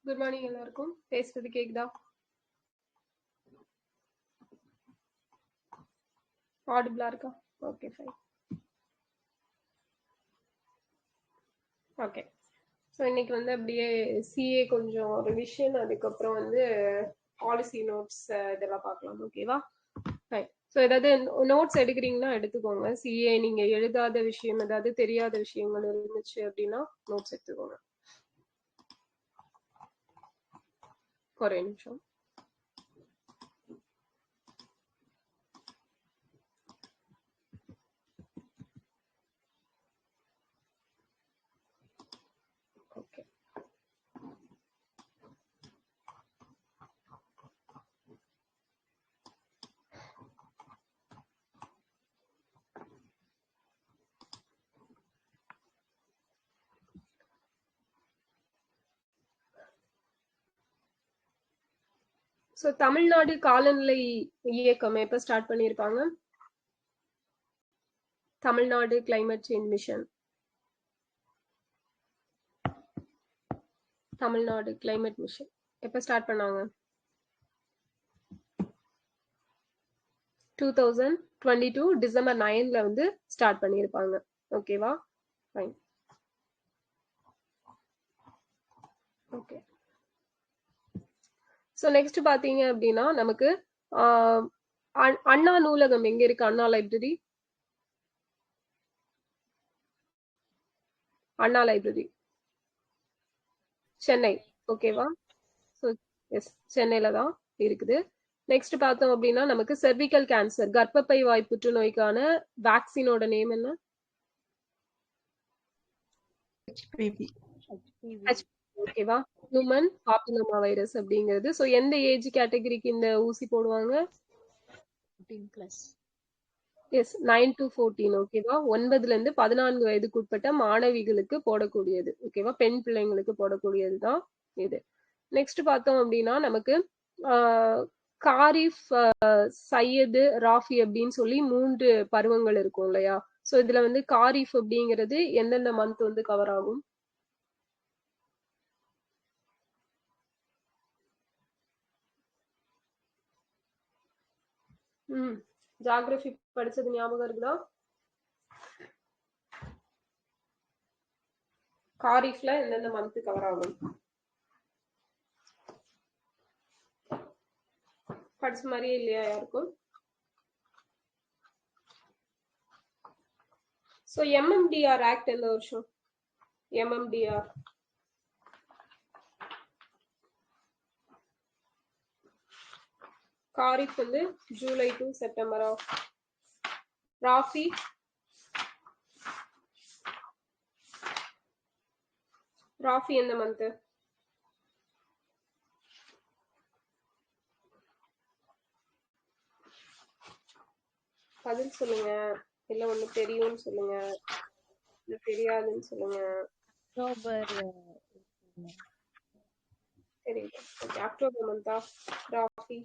Good morning எல்லாருக்கும். பேசுறது கேக்குதா? ஆடிபிளா இருக்கா? Okay fine. ஓகே. ஸோ இன்னைக்கு வந்து அப்படியே சிஏ கொஞ்சம் ரிவிஷன், அதுக்கப்புறம் வந்து பாலிசி நோட்ஸ் இதெல்லாம் பார்க்கலாம். ஓகேவா? ஃபைன். ஸோ ஏதாவது நோட்ஸ் எடுக்கிறீங்கன்னா எடுத்துக்கோங்க. சிஏ நீங்க எழுதாத விஷயம், ஏதாவது தெரியாத விஷயங்கள் இருந்துச்சு அப்படின்னா நோட்ஸ் எடுத்துக்கோங்க. ஒரே நிமிஷம். ஓகே. ஸோ தமிழ்நாடு காலநிலை இயக்கம் எப்போ ஸ்டார்ட் பண்ணியிருக்காங்க? Tamil Nadu climate change mission. Tamil Nadu climate mission எப்போ ஸ்டார்ட் பண்ணாங்க? 2022 டிசம்பர் 9ல வந்து ஸ்டார்ட் பண்ணியிருப்பாங்க. ஓகேவா? ஃபைன். ஓகே. ஸோ நெக்ஸ்ட் பார்த்தீங்க அப்படின்னா நமக்கு அண்ணா நூலகம் எங்க இருக்கு? அண்ணா லைப்ரரி. அண்ணா லைப்ரரி சென்னை. ஓகேவா? ஸோ எஸ், சென்னையில தான் இருக்குது. நெக்ஸ்ட் பார்த்தோம் அப்படின்னா நமக்கு செர்விக்கல் கேன்சர், கர்ப்பப்பை வாய் புற்றுநோய்க்கான வேக்சினோட நேம் என்ன? ஓகேவா? ஹியூமன் பாப்புலோமா வைரஸ் அப்படிங்கிறது. ஸோ எந்த ஏஜ் கேட்டகரிக்கு இந்த ஊசி போடுவாங்க? 14+. Yes, 9 to 14. ஓகேவா? 9ல இருந்து 14 வயதுக்கு உட்பட்ட மாணவிகளுக்கு போடக்கூடியது. ஓகேவா? பெண் பிள்ளைங்களுக்கு போடக்கூடியது தான் இது. நெக்ஸ்ட் பார்த்தோம் அப்படின்னா நமக்கு காரிஃப், சையது, ராஃபி அப்படின்னு சொல்லி 3 பருவங்கள் இருக்கும் இல்லையா? ஸோ இதுல வந்து காரிஃப் அப்படிங்கிறது எந்தெந்த மந்த் வந்து கவர் ஆகும்? ஜியாகிரபி படிச்சது ஞாபகம் இருக்குதா? காரிஃப்ல எந்தெந்த மந்த் கவர் ஆகும்? படிச்ச மாதிரியே இல்லையா யாருக்கும்? ஸோ எம்எம்டிஆர் ஆக்ட் எந்த வருஷம்? எம்எம்டிஆர் காரிஃப் வந்து ஜூலை டு செப்டம்பரா? ராஃபி ராஃபி எந்த மந்த்? பதில் சொல்லுங்க. இல்ல ஒண்ணு தெரியும்னு சொல்லுங்க, இல்ல தெரியாதுன்னு சொல்லுங்க. அக்டோபர். தெரியல. ஓகே, அக்டோபர் மந்தா ராஃபி?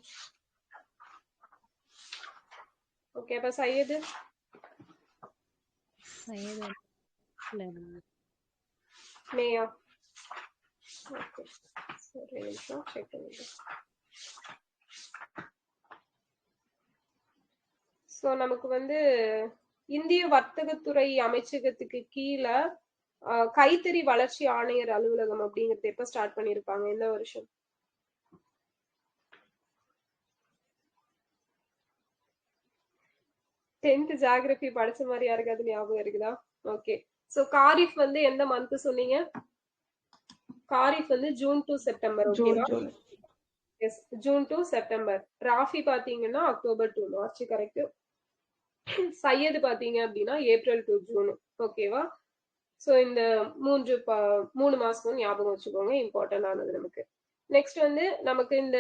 ஓகே. அப்ப சையது? மேயா? ஓகே, சரி, நிமிஷம் செக் பண்ணிடுறேன். ஸோ நமக்கு வந்து இந்திய வர்த்தகத்துறை அமைச்சகத்துக்கு கீழே கைத்தறி வளர்ச்சி ஆணையர் அலுவலகம் அப்படிங்கறது எப்ப ஸ்டார்ட் பண்ணிருப்பாங்க? எந்த வருஷம்? டென்த் ஜியாகிரபி படிச்ச மாதிரி யாருக்காவது ஞாபகம் இருக்குதா? ஓகே. ஸோ காரிஃப் வந்து எந்த மந்த் சொன்னீங்க? காரிஃப் வந்து ஜூன் டு செப்டம்பர். ஓகேவா? Yes, June to September. Rabi பாத்தீங்கன்னா October to March. Correct. Zaid பாத்தீங்க அப்படின்னா ஏப்ரல் டு ஜூன். ஓகேவா? ஸோ இந்த 3 மாசமும் ஞாபகம் வச்சுக்கோங்க, இம்பார்ட்டன்ட் ஆனது நமக்கு. நெக்ஸ்ட் வந்து நமக்கு இந்த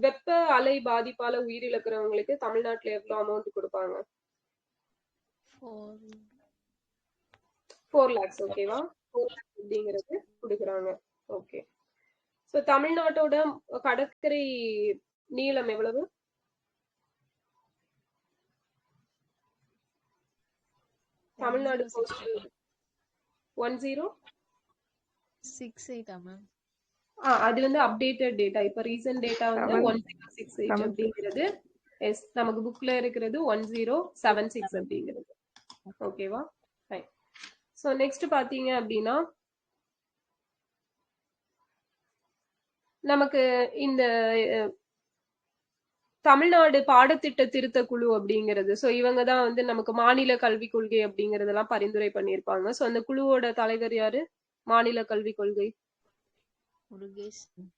வெப்ப அலை பாதிப்பால உயிரிழக்கிறவங்களுக்கு தமிழ்நாட்டுல எவ்வளவு அமௌண்ட் கொடுப்பாங்க? 4 lakhs. ஓகேவா? 4 lakhs அப்படிங்கிறது கொடுக்குறாங்க. ஓகே. ஸோ தமிழ்நாட்டோட கடற்கரை நீளம் எவ்வளவு? தமிழ்நாடு 1068 மேம். அது வந்து அப்டேட்டட் டேட்டா. இப்ப ரீசன்ட் டேட்டா வந்து 1068 அப்படிங்கிறது. எஸ், நமக்கு புக்ல இருக்கிறது 1076 அப்படிங்கிறது. ஓகேவா? ஃபைன். சோ நெக்ஸ்ட் பாத்தீங்க அப்படின்னா நமக்கு இந்த தமிழ்நாடு பாடத்திட்ட திருத்த குழு அப்படிங்கிறது. சோ இவங்க தான் வந்து நமக்கு மாநில கல்விக் கொள்கை அப்படிங்கறதெல்லாம் பரிந்துரை பண்ணியிருப்பாங்க. சோ அந்த குழுவோட தலைவர் யாரு? மாநில கல்விக் கொள்கை முருகேசன்.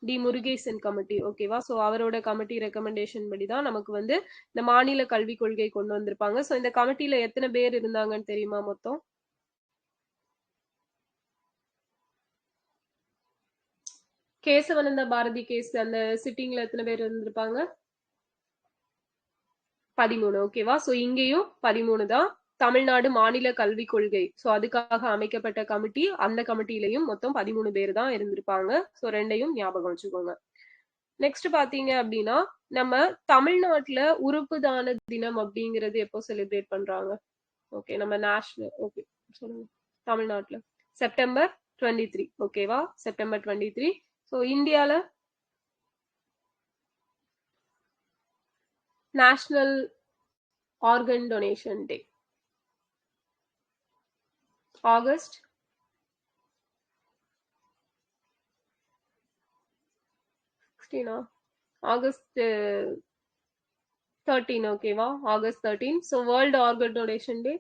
D Murugesan committee. ஓகேவா? சோ அவரோட கமிட்டி ரெக்கமெண்டேஷன் படிதான் நமக்கு வந்து இந்த மாநில கல்விக் கொள்கை கொண்டு வந்திருப்பாங்க. சோ இந்த கமிட்டில எத்தனை பேர் இருந்தாங்கன்னு தெரியுமா மொத்தம்? கேசவனந்த பாரதி கேஸ் அந்த சிட்டிங்ல எத்தனை பேர் இருந்திருப்பாங்க? 13. ஓகேவா? சோ இங்கேயும் 13 தான். தமிழ்நாடு மாநில கல்விக் கொள்கை, சோ அதுக்காக அமைக்கப்பட்ட கமிட்டி, அந்த கமிட்டிலையும் மொத்தம் 13 பேர் தான் இருந்திருப்பாங்க. சோ ரெண்டையும் ஞாபகம் வச்சுக்கோங்க. நெக்ஸ்ட் பாத்தீங்க அப்படின்னா நம்ம தமிழ்நாட்டுல உறுப்பு தான தினம் அப்படிங்கிறது எப்போ செலிப்ரேட் பண்றாங்க? ஓகே, நம்ம நேஷனல், ஓகே சொல்லுங்க. தமிழ்நாட்டுல செப்டம்பர் 23. ஓகேவா? செப்டம்பர் 23. சோ இந்தியால நேஷனல் ஆர்கன் டொனேஷன் டே ஆகஸ்ட் ஆகஸ்ட் 13. ஓகேவா? August 13. So world organ donation டே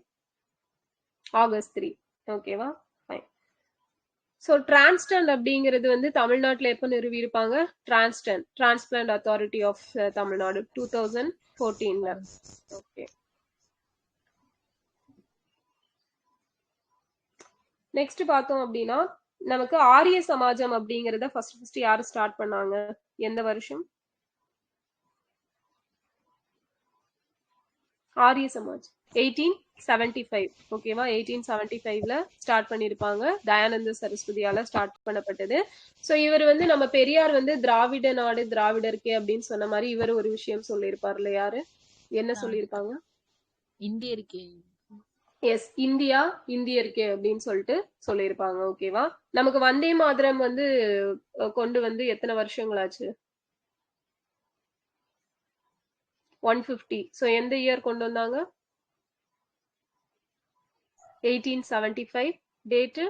ஆகஸ்ட் 3. ஓகேவா? ஃபைன். ஸோ டிரான்ஸ்டன் அப்படிங்கிறது வந்து தமிழ்நாட்டில் எப்போ நிறுவி இருப்பாங்க? Transplant authority of Tamil Nadu 2014. Okay. Next பார்த்தோம் அப்படின்னா நமக்கு ஆரிய சமாஜம் அப்படிங்கறத ஃபர்ஸ்ட் யாரு ஸ்டார்ட் பண்ணாங்க? எந்த வருஷம்? ஆரிய சமாஜ் 1875. ஓகேவா? 1875ல ஸ்டார்ட் பண்ணிருப்பாங்க. தயானந்த சரஸ்வதியால ஸ்டார்ட் பண்ணப்பட்டது. சோ இவர் வந்து நம்ம பெரியார் வந்து திராவிட நாடு திராவிடர்க்கே அப்படின்னு சொன்ன மாதிரி இவர் ஒரு விஷயம் சொல்லியிருப்பார்ல. யாரு என்ன சொல்லியிருப்பாங்க? இந்தியர்க்கே. எஸ், இந்தியா இந்தியர்க்கே அப்படின்னு சொல்லிட்டு சொல்லியிருப்பாங்க. ஓகேவா? நமக்கு வந்தே மாதரம் வந்து கொண்டு வந்து எத்தனை வருஷங்களாச்சு? 150. சோ எந்த இயர் கொண்டு வந்தாங்க? 1875. Date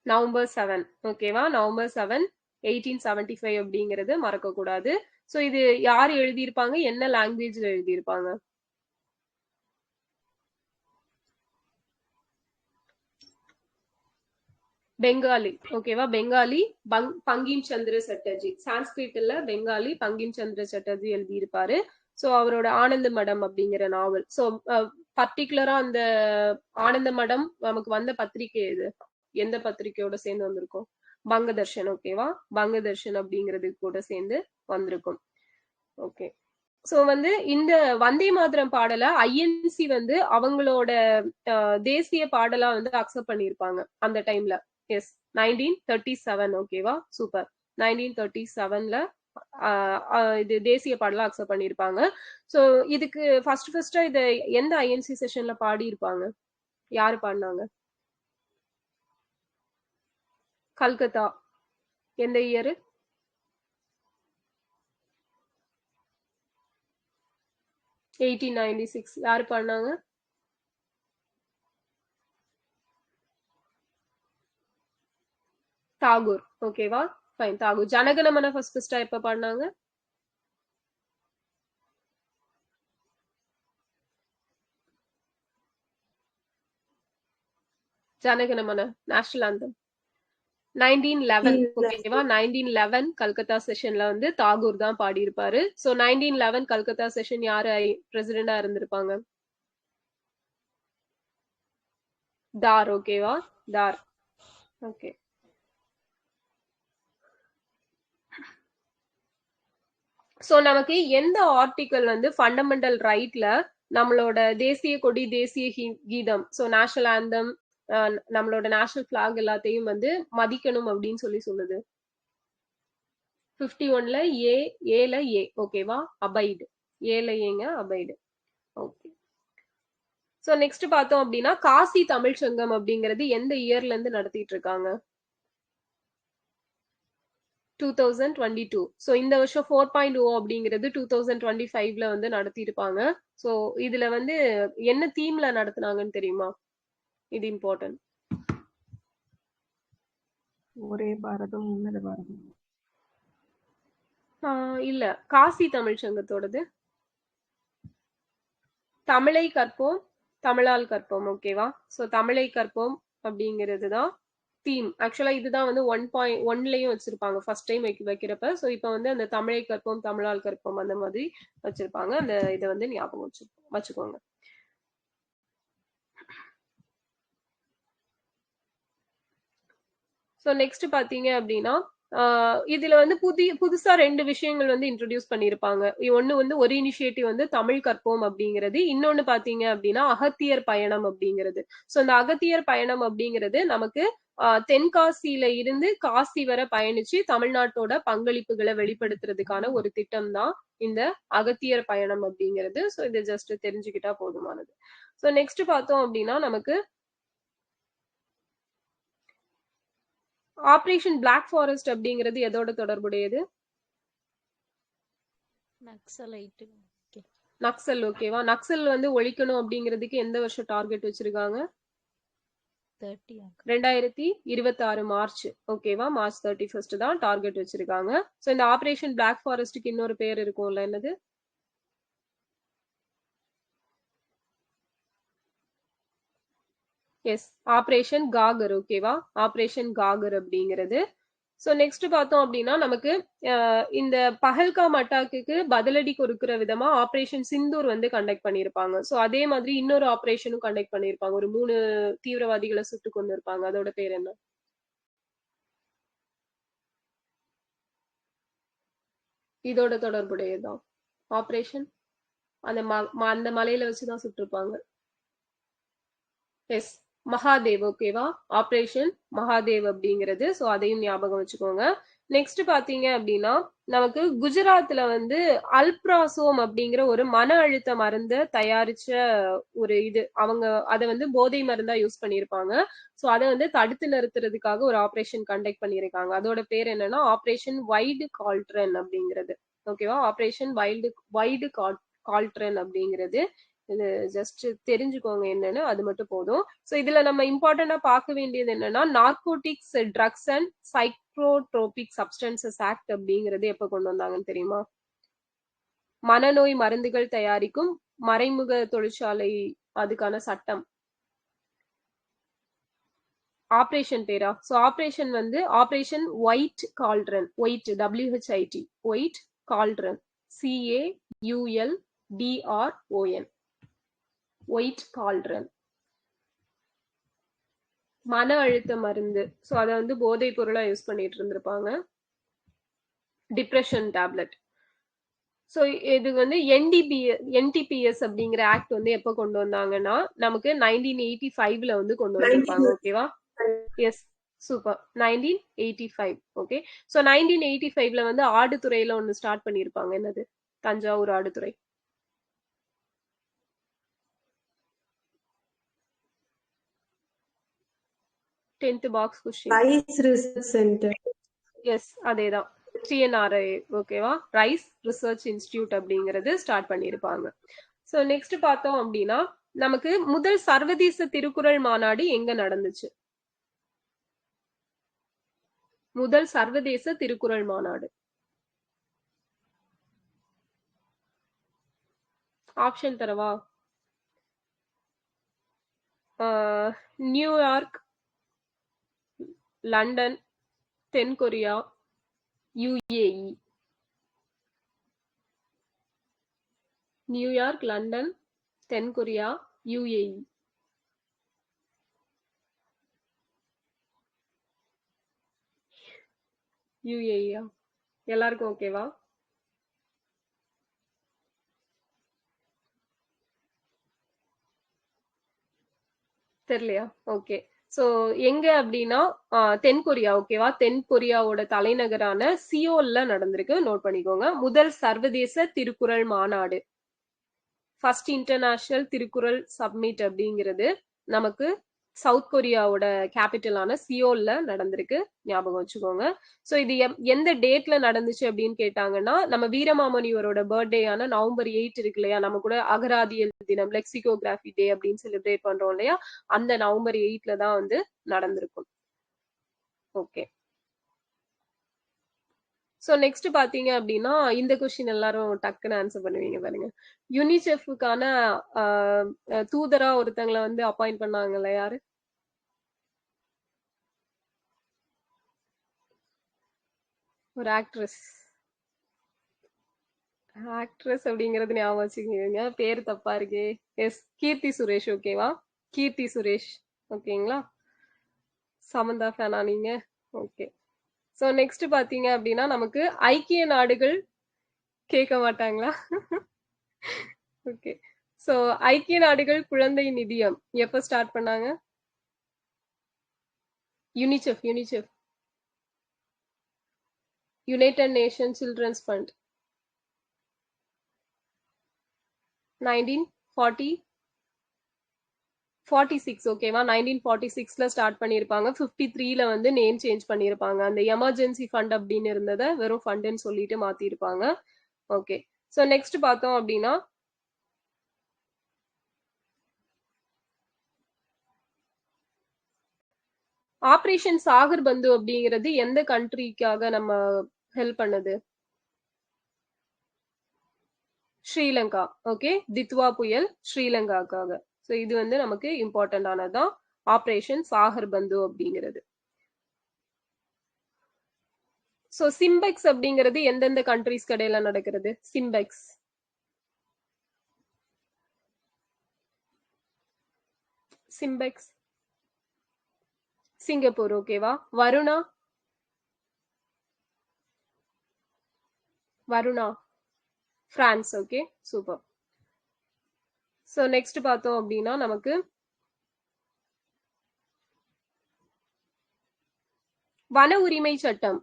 November 7. ஓகேவா? நவம்பர் 7 1875 அப்படிங்கிறது மறக்க கூடாது. சோ இது யார் எழுதியிருப்பாங்க? என்ன லாங்குவேஜ்ல எழுதியிருப்பாங்க? பெங்காலி. ஓகேவா? பெங்காலி பங்கிம் சந்திர சட்டர்ஜி. சான்ஸ்கிரிட்ல பெங்காலி பங்கிம் சந்திர சட்டர்ஜி எழுதியிருப்பாரு. சோ அவரோட ஆனந்த மடம் அப்படிங்கிற நாவல். சோ பர்டிகுலரா அந்த ஆனந்த மடம் நமக்கு வந்த பத்திரிகை எது? எந்த பத்திரிகையோட சேர்ந்து வந்திருக்கும்? பங்கதர்ஷன். ஓகேவா? பங்கதர்ஷன் அப்படிங்கிறது கூட சேர்ந்து வந்திருக்கும். ஓகே. சோ வந்து இந்த வந்தே மாதரம் பாடல ஐஎன்சி வந்து அவங்களோட தேசிய பாடலா வந்து அக்செப்ட் பண்ணிருப்பாங்க அந்த டைம்ல. எஸ், 1937. ஓகேவா? சூப்பர். 1937ல இது தேசிய பாடலா அக்செப்ட் பண்ணிருப்பாங்க. சோ இதுக்கு ஃபர்ஸ்டா இத எந்த ஐஎன்சி செஷன்ல பாடி இருப்பாங்க? யாரு பாடினாங்க? கல்கத்தா. எந்த இயர்? 1896. யாரு பாடினாங்க? தாகூர். ஓகேவா? ஃபைன், தாகூர். ஜனகணமன ஃபர்ஸ்டா எப்ப பாடினாங்க? Jana Gana Mana national anthem 1911. ஓகேவா? 1911 கல்கத்தா செஷன்ல வந்து தாகூர் தான் பாடியிருப்பாரு. சோ 1911 கல்கத்தா செஷன் யாரு பிரசிடெண்டா இருந்திருப்பாங்க? தார். ஓகேவா? தார். ஓகே. சோ நமக்கு எந்த ஆர்டிகல் வந்து ஃபண்டமெண்டல் ரைட்ல நம்மளோட தேசிய கொடி, தேசிய கீதம், சோ நேஷனல் ஆந்தம், நம்மளோட நேஷனல் பிளாக் எல்லாத்தையும் வந்து மதிக்கணும் அப்படின்னு சொல்லி சொல்லுது? 51ல ஏல ஏ. ஓகேவா? அபைடு. ஏல ஏங்க அபைடு. ஓகே. சோ நெக்ஸ்ட் பார்த்தோம் அப்படின்னா காசி தமிழ் சங்கம் அப்படிங்கிறது எந்த இயர்ல இருந்து நடத்திட்டு இருக்காங்க? 2022. சோ இந்த வருஷம் 4.0 அப்படிங்கிறது 2025ல வந்து நடத்தியிருப்பாங்க. சோ இதுல வந்து என்ன தீம்ல நடத்துனாங்கன்னு தெரியுமா? இது இம்பார்ட்டன்ட். ஒரே பாரதம் உன்னத பாரதம். இல்ல, காசி தமிழ் சங்கத்தோடது தமிழை கற்போம் தமிழால் கற்போம். ஓகேவா? சோ தமிழை கற்போம் அப்படிங்கிறது தான் தீம். ஆக்சுவலா இதுதான் வந்து 1.1லயும் வச்சிருப்பாங்க ஃபர்ஸ்ட் டைம் வைக்கிறப்ப. சோ இப்போ வந்து அந்த தமிழை கற்போம் தமிழால் கற்போம் அந்த மாதிரி வச்சிருப்பாங்க. அந்த இதை வந்து ஞாபகம் வச்சுக்கோங்க. சோ நெக்ஸ்ட் பாத்தீங்க அப்படின்னா இதுல வந்து புதுசா 2 விஷயங்கள் வந்து இன்ட்ரோடியூஸ் பண்ணிருப்பாங்க. ஒண்ணு வந்து ஒரு இனிஷியேட்டிவ் வந்து தமிழ் கற்போம் அப்படிங்கிறது, இன்னொன்னு பாத்தீங்க அப்படின்னா அகத்தியர் பயணம் அப்படிங்கிறது. சோ இந்த அகத்தியர் பயணம் அப்படிங்கிறது நமக்கு தென்காசியில இருந்து காசி வரை பயணிச்சு தமிழ்நாட்டோட பங்களிப்புகளை வெளிப்படுத்துறதுக்கான ஒரு திட்டம் தான் இந்த அகத்தியர் பயணம் அப்படிங்கிறது. சோ இதை ஜஸ்ட் தெரிஞ்சுக்கிட்டா போதுமானது. சோ நெக்ஸ்ட் பார்த்தோம் அப்படின்னா நமக்கு ஆபரேஷன் பிளாக் ஃபாரஸ்ட் அப்படிங்கிறது எதோட தொடர்புடையது? நக்சலைட். நக்சல். ஓகேவா? நக்சல் வந்து ஒழிக்கணும் அப்படிங்கிறதுக்கு எந்த வருஷம் டார்கெட் வச்சிருக்காங்க? 2026 மார்ச். ஓகேவா? மார்ச் 31 தான் டார்கெட் வச்சிருக்காங்க. சோ இந்த ஆபரேஷன் பிளாக் ஃபாரஸ்ட்க்கு இன்னொரு பேர் இருக்கும்ல, என்னது? S, operation காகர். ஓகேவா? ஆபரேஷன் காகர் அப்படிங்கிறது. சோ நெக்ஸ்ட் பார்த்தோம் அப்படின்னா நமக்கு இந்த பஹல்காம் அட்டாக்கு பதிலடி கொடுக்கிற விதமா ஆபரேஷன் சிந்தூர் வந்து கண்டக்ட் பண்ணிருப்பாங்க. சோ அதே மாதிரி இன்னொரு ஆபரேஷனும் கண்டக்ட் பண்ணிருப்பாங்க. ஒரு 3 தீவிரவாதிகளை சுட்டு கொண்டு இருப்பாங்க. அதோட பேர் என்ன? இதோட தொடர்புடையதுதான் ஆபரேஷன். அந்த மலையில வச்சுதான் சுட்டிருப்பாங்க. எஸ், மகாதேவ். ஓகேவா? ஆபரேஷன் மகாதேவ் அப்படிங்கிறது. சோ அதையும் ஞாபகம் வச்சுக்கோங்க. நெக்ஸ்ட் பாத்தீங்க அப்படின்னா நமக்கு குஜராத்ல வந்து அல்ப்ராசோம் அப்படிங்கிற ஒரு மன அழுத்த மருந்த தயாரிச்ச ஒரு இது, அவங்க அதை வந்து போதை மருந்தா யூஸ் பண்ணியிருப்பாங்க. சோ அதை வந்து தடுத்து நிறுத்துறதுக்காக ஒரு ஆபரேஷன் கண்டக்ட் பண்ணியிருக்காங்க. அதோட பேர் என்னன்னா ஆபரேஷன் வைடு கால்ட்ரன் அப்படிங்கிறது. ஓகேவா? ஆபரேஷன் வைடு கால்ட்ரன் அப்படிங்கிறது. இது ஜஸ்ட் தெரிஞ்சுக்கோங்க என்னன்னு, அது மட்டும் போதும். சோ இதுல நம்ம இம்பார்ட்டண்டா பார்க்க வேண்டியது என்னன்னா narcotics, drugs and psychotropic substances act அப்படிங்கிறது எப்ப கொண்டு வந்தாங்கன்னு தெரியுமா? மனநோய் மருந்துகள் தயாரிக்கும் மறைமுக தொழிற்சாலை, அதுக்கான சட்டம். ஆபரேஷன் பேரா? சோ ஆபரேஷன் வந்து operation white cauldron. White, WHIT, white cauldron, CAULDRON, white cauldron. மன அழுத்த மருந்து. சோ அதை வந்து போதைப் பொருளா யூஸ் பண்ணிட்டு இருந்திருப்பாங்க. Depression tablet. சோ இது வந்து NTPS அப்படிங்கிற ஆக்ட் வந்து எப்ப கொண்டு வந்தாங்கன்னா நமக்கு 1985ல வந்து கொண்டு வந்திருப்பாங்க. ஓகேவா? Yes, super. 1985. ஓகே. சோ 1985ல வந்து ஆடுதுறையில ஒண்ணு ஸ்டார்ட் பண்ணிருப்பாங்க. என்னது? Thanjavur Aduthurai. Tenth box question. Rice research centre. Yes, அதேதான். TNRI. ஓகேவா? ரைஸ் ரிசர்ச் இன்ஸ்டிடியூட் அப்படிங்கிறது ஸ்டார்ட் பண்ணிருப்பாங்க. சோ நெக்ஸ்ட் பார்த்தோம் அப்படின்னா நமக்கு முதல் சர்வதேச திருக்குறள் மாநாடு எங்க நடந்துச்சு? முதல் சர்வதேச திருக்குறள் மாநாடு. ஆப்ஷன் தரவா? நியூயார்க், லண்டன், தென்கொரியா, UAE. நியூயார்க், லண்டன், தென்கொரியா, UAE. UAE-யா? எல்லாருக்கும் ஓகேவா? தெரியலையா? ஓகே. சோ எங்க அப்படின்னா தென்கொரியா. ஓகேவா? தென்கொரியாவோட தலைநகரான சியோல்ல நடந்திருக்கு. நோட் பண்ணிக்கோங்க. முதல் சர்வதேச திருக்குறள் மாநாடு ஃபர்ஸ்ட் இன்டர்நேஷனல் திருக்குறள் சப்மிட் அப்படிங்கிறது நமக்கு சவுத் கொரியாவோட கேபிட்டலான சியோல்ல நடந்திருக்கு, ஞாபகம் வச்சுக்கோங்க. ஸோ இது எந்த டேட்ல நடந்துச்சு அப்படின்னு கேட்டாங்கன்னா, நம்ம வீரமாமுனிவரோட பர்த்டேயான நவம்பர் 8 இருக்கு இல்லையா, நம்ம கூட அகராதியல் தினம் லெக்சிகோகிராஃபி டே அப்படின்னு செலிப்ரேட் பண்றோம் இல்லையா, அந்த நவம்பர் 8ல தான் வந்து நடந்திருக்கும். ஓகே, ஸோ நெக்ஸ்ட் பாத்தீங்க அப்படின்னா இந்த கொஸ்டின் எல்லாரும் டக்குன்னு ஆன்சர் பண்ணுவீங்க பாருங்க. யூனிசெஃப்கான தூதரா ஒருத்தங்களை வந்து அப்பாயிண்ட் பண்ணாங்கல்ல, யாரு? ஒரு ஆக்ட்ரஸ். ஆக்ட்ரஸ் அப்படிங்கறது ஞாபகம் வச்சுக்கோங்க, பேர் தப்பா இருக்கு. எஸ், கீர்த்தி சுரேஷ். ஓகேவா, கீர்த்தி சுரேஷ். ஓகேங்களா, சமந்தா ஃபேனா நீங்க? ஓகே, ஸோ நெக்ஸ்ட் பாத்தீங்க அப்படின்னா நமக்கு ஐக்கிய நாடுகள் கேட்க மாட்டாங்களா? ஓகே, ஸோ ஐக்கிய நாடுகள் குழந்தை நிதியம் எப்ப ஸ்டார்ட் பண்ணாங்க? UNICEF, United Nation Children's Fund 1946. ஓகேவா, 1946ல ஸ்டார்ட் பண்ணியிருப்பாங்க. 53ல வந்து நேம் சேஞ்ச் பண்ணியிருப்பாங்க. அந்த எமர்ஜென்சி ஃபண்ட் அப்படின்னு இருந்ததை வெறும் ஃபண்டுன்னு சொல்லிட்டு மாத்திருப்பாங்க. ஓகே, ஸோ நெக்ஸ்ட் பார்த்தோம் அப்படின்னா ஆபரேஷன் சாகர் பந்து அப்படிங்கிறது எந்த கண்ட்ரிக்காக நம்ம ஹெல்ப் பண்ணது? ஸ்ரீலங்கா. ஓகே, தித்வா புயல் ஸ்ரீலங்காக்காக. ஸோ இது வந்து நமக்கு இம்பார்ட்டன்ட் ஆனதுதான் ஆபரேஷன் சாகர் பந்து அப்படிங்கிறது. ஸோ சிம்பெக்ஸ் அப்படிங்கிறது எந்தெந்த கண்ட்ரிஸ் கடையில நடக்கிறது? சிம்பெக்ஸ் சிம்பெக்ஸ் சிங்கப்பூர். ஓகேவா, Varuna? Varuna France. Okay, super. So next பார்த்தோம் அப்படின்னா நமக்கு வன உரிமை சட்டம்,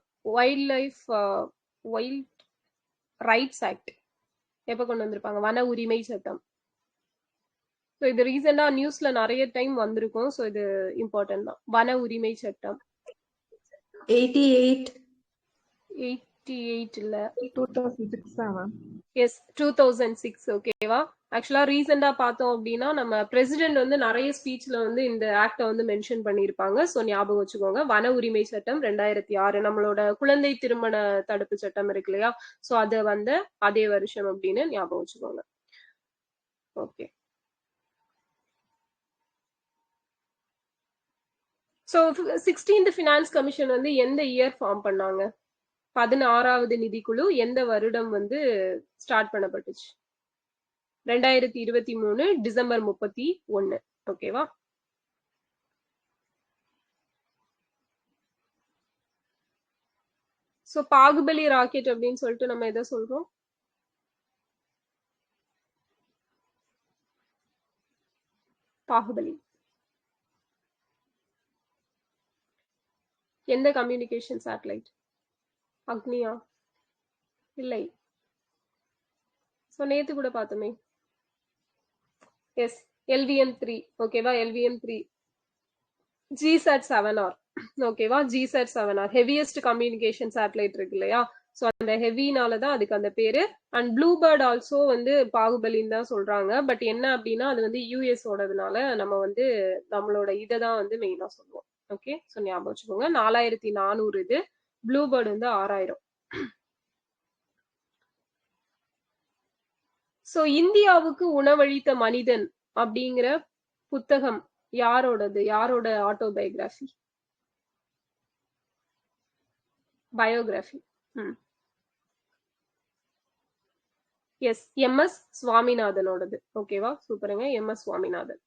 வைல்ட் ரைட்ஸ் ஆக்ட் எப்ப கொண்டு வந்திருப்பாங்க? வன உரிமை சட்டம். ஸோ இது ரீசெண்டா நியூஸ்ல நிறைய டைம் வந்திருக்கும். ஸோ இது இம்பார்ட்டன்ட் தான். வன உரிமை சட்டம் 88 இல்ல, 2006 எஸ் 2006. ஓகேவா, ஆக்சுவலா ரீசெண்டா பார்த்தோம் அப்படின்னா நம்ம பிரசிடென்ட் வந்து நிறைய ஸ்பீச்ல வந்து இந்த ஆக்ட வந்து மென்ஷன் பண்ணியிருப்பாங்க. ஸோ ஞாபகம் வச்சுக்கோங்க, வன உரிமை சட்டம் 2006. நம்மளோட குழந்தை திருமண தடுப்பு சட்டம் இருக்கு இல்லையா, ஸோ அது வந்து அதே வருஷம் அப்படின்னு ஞாபகம் வச்சுக்கோங்க. Okay, so 16th finance commission வந்து எந்த இயர் ஃபார்ம் பண்ணாங்க? 16வது நிதிக்குழு எந்த வருடம் வந்து ஸ்டார்ட் பண்ணப்பட்டுச்சு? 2023 டிசம்பர் 31. ஓகேவா, சோ பாகுபலி ராக்கெட் அப்படின்னு சொல்லிட்டு நம்ம எதை சொல்றோம்? பாகுபலி எந்த கம்யூனிகேஷன் சேட்டலைட்? அக்னியா? இல்லை, சோ நேத்து கூட பார்த்தோமே. S, LVM-3. ஓகேவா, LVM-3 GSAT-7R. ஓகேவா, GSAT-7R ஹெவியஸ்ட் கம்யூனிகேஷன் சேட்டலைட் இருக்கு இல்லையா, சோ அந்த ஹெவினால தான் அதுக்கு அந்த பேரு. அண்ட் ப்ளூ பேர்ட் ஆல்சோ வந்து பாகுபலின்னு தான் சொல்றாங்க. பட் என்ன அப்படின்னா அது வந்து US ஓடதுனால நம்ம வந்து நம்மளோட இதை தான் வந்து மெயினா சொல்லுவோம். ஓகே, சோ ஞாபகம் வச்சுக்கோங்க. 4400 இது, ப்ளூ பேர்ட் வந்து 6000. சோ இந்தியாவுக்கு உணவளித்த மனிதன் அப்படிங்கிற புத்தகம் யாரோடது? யாரோட ஆட்டோபயோகிராஃபி, பயோகிராஃபி? எஸ், MS சுவாமிநாதனோடது. ஓகேவா, சூப்பருங்க, MS சுவாமிநாதன்.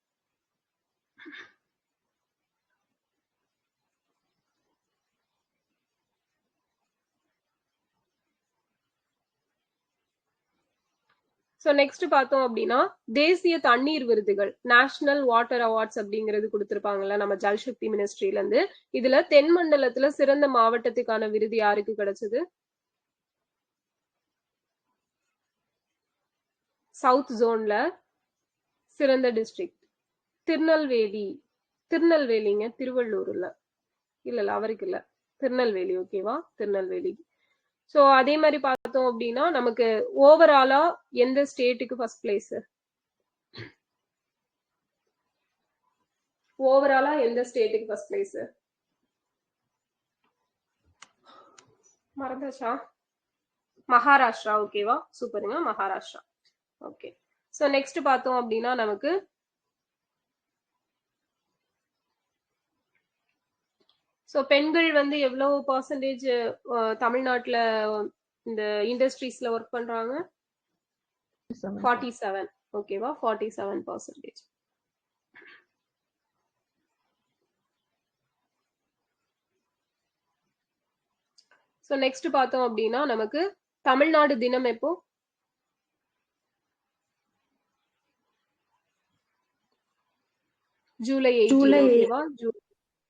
ஸோ நெக்ஸ்ட் பார்த்தோம் அப்படின்னா தேசிய தண்ணீர் விருதுகள், நேஷனல் வாட்டர் அவார்ட்ஸ் அப்படிங்கிறது கொடுத்திருப்பாங்கல்ல நம்ம ஜல்சக்தி மினிஸ்ட்ரியில இருந்து. இதுல தென் மண்டலத்துல சிறந்த மாவட்டத்துக்கான விருது யாருக்கு கிடைச்சது? சவுத் ஜோன்ல சிறந்த டிஸ்ட்ரிக்ட். திருநெல்வேலிங்க, திருவள்ளூர்ல இல்ல அவருக்கு இல்ல, திருநெல்வேலி. ஓகேவா, திருநெல்வேலி. சோ அதே மாதிரி பார்த்தோம் அப்படின்னா நமக்கு ஓவராலா எந்த ஸ்டேட்டுக்கு ஃபர்ஸ்ட் பிளேஸ்? ஓவராலா எந்த ஸ்டேட்டுக்கு ஃபர்ஸ்ட் பிளேஸ்? மறந்தாச்சா? மகாராஷ்டிரா. ஓகேவா, சூப்பருங்க, மகாராஷ்டிரா. ஓகே. சோ நெக்ஸ்ட் பார்த்தோம் அப்படின்னா நமக்கு பெண்கள் வந்து எவ்வளவு பர்சன்டேஜ் தமிழ்நாட்டுல இந்த இண்டஸ்ட்ரீஸ்ல ஒர்க் பண்றாங்க? 47. ஓகேவா, 47%. சோ நெக்ஸ்ட் பார்த்தோம் அப்படின்னா நமக்கு தமிழ்நாடு தினம் எப்போ? ஜூலை 18. ஓகேவா,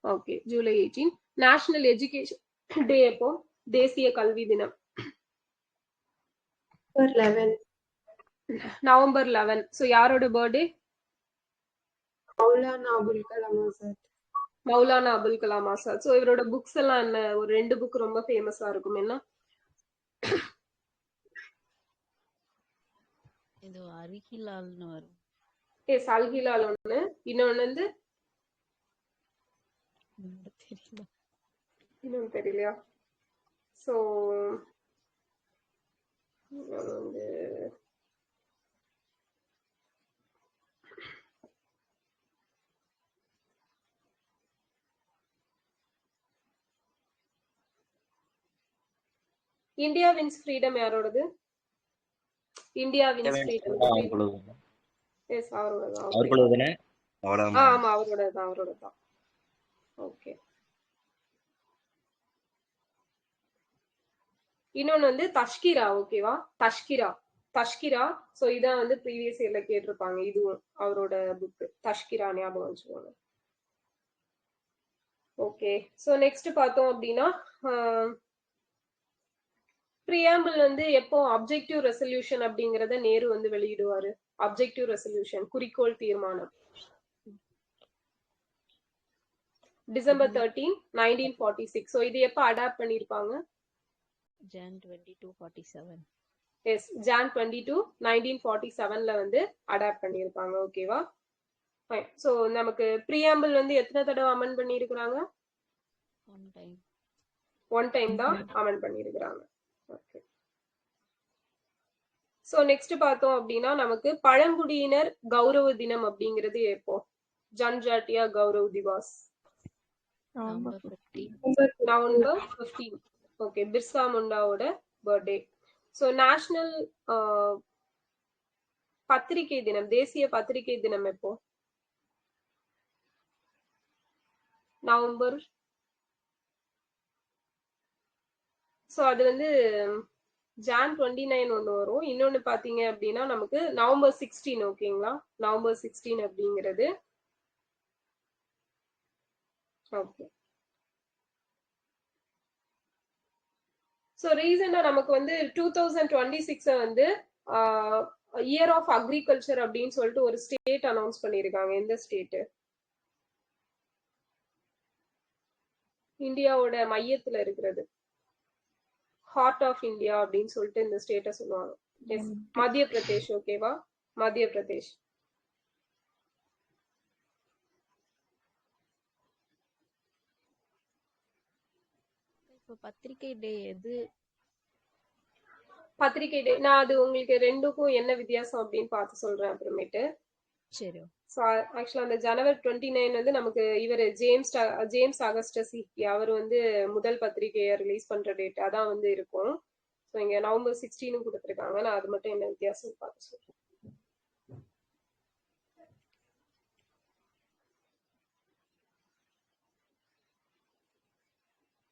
okay, July 18. National education day எப்போ? தேசிய கல்வி தினம் நவம்பர் 11. சோ யாரோட பர்த்டே? மௌலானா அபுல் கலாம் ஆசாத். மௌலானா அபுல் கலாம் ஆசாத். சோ இவரோட புக்ஸ் எல்லாம் என்ன? ஒரு 2 புக் ரொம்ப ஃபேமஸா இருக்கும். என்ன? ஏதோ அருகிலால்னு வரும். எஸ், அல்ஹிலால் ஒண்ணு. இன்னொன்னு வந்து தெரியல. இன்னொன்னு தெரியலையா? சோ வந்து இந்தியா வின்ஸ் ஃப்ரீடம் யாரோடது? India wins freedom. எஸ், அவரோடதான். ஆமா, அவரோடதான். ஓகே. இன்னொன்னு வந்து தஷ்கிரா. ஓகேவா, தஷ்கிரா. சோ இதான் வந்து ப்ரீவியஸ் இயர்ல கேட்டிருப்பாங்க. இதுவும் அவரோட புக். தஷ்கிரா ஞாபகம் வச்சுக்கோங்க. ஓகே. சோ நெக்ஸ்ட் பார்த்தோம் அப்படின்னா பிரியாம்பிள் வந்து எப்போ அப்ஜெக்டிவ் ரெசல்யூஷன் அப்படிங்கறத நேரு வந்து வெளியிடுவாரு? அப்ஜெக்டிவ் ரெசல்யூஷன், குறிக்கோள் தீர்மானம். டிசம்பர் 13, 1946. சோ இது எப்ப அடாப்ட் பண்ணிருப்பாங்க? Jan 22, 47. எஸ், Jan 22, 1947ல வந்து அடாப்ட் பண்ணிருப்பாங்க. ஓகேவா. சோ நமக்கு பிரியாம்பிள் வந்து எத்தனை தடவை அமெண்ட் பண்ணிருக்காங்க? ஒன் டைம் தான் அமெண்ட் பண்ணிருக்காங்க. ஓகே. சோ நெக்ஸ்ட் பார்த்தோம் அப்படின்னா நமக்கு பழங்குடியினர் கௌரவ தினம் அப்படிங்கிறது எப்போ? Janjatiya Gaurav Divas November 15. November 15. Okay, Birsa முண்டாவோட பர்த்டே. சோ நேஷனல் பத்திரிகை தினம், தேசிய பத்திரிகை தினம் எப்போ? நவம்பர். சோ அது வந்து Jan 29 ஒண்ணு வரும். இன்னொன்னு பாத்தீங்க அப்படின்னா நமக்கு நவம்பர் 16. ஓகேங்களா, நவம்பர் 16 அப்படிங்கிறது. ஓகே. சோ ரீசெண்டா நமக்கு வந்து 2026 வந்து இயர் ஆஃப் அக்ரிகல்ச்சர் அப்படின்னு சொல்லிட்டு ஒரு ஸ்டேட் அனௌன்ஸ் பண்ணிருக்காங்க. எந்த ஸ்டேட்? இந்தியாவோட மையத்துல இருக்கிறது, ஹார்ட் ஆஃப் இந்தியா அப்படின்னு சொல்லிட்டு இந்த ஸ்டேட்டை சொல்லுவாங்க. எஸ், மத்திய பிரதேஷ். ஓகேவா, மத்திய பிரதேஷ். இப்போ பத்திரிகை டே எது? பத்திரிகை டே நான் அது உங்களுக்கு ரெண்டுக்கும் என்ன வித்தியாசம் அப்படின்னு பார்த்து சொல்றேன் அப்புறமேட்டு. சரி. ஸோ ஆக்சுவலா அந்த ஜனவரி 29 வந்து நமக்கு இவர் ஜேம்ஸ் அகஸ்டஸ் அவர் வந்து முதல் பத்திரிகையை ரிலீஸ் பண்ற டேட் அதான் வந்து இருக்கும். ஸோ இங்க நவம்பர் 16 கொடுத்துருக்காங்க. நான் அது மட்டும் என்ன வித்தியாசம் பார்த்து சொல்றேன்.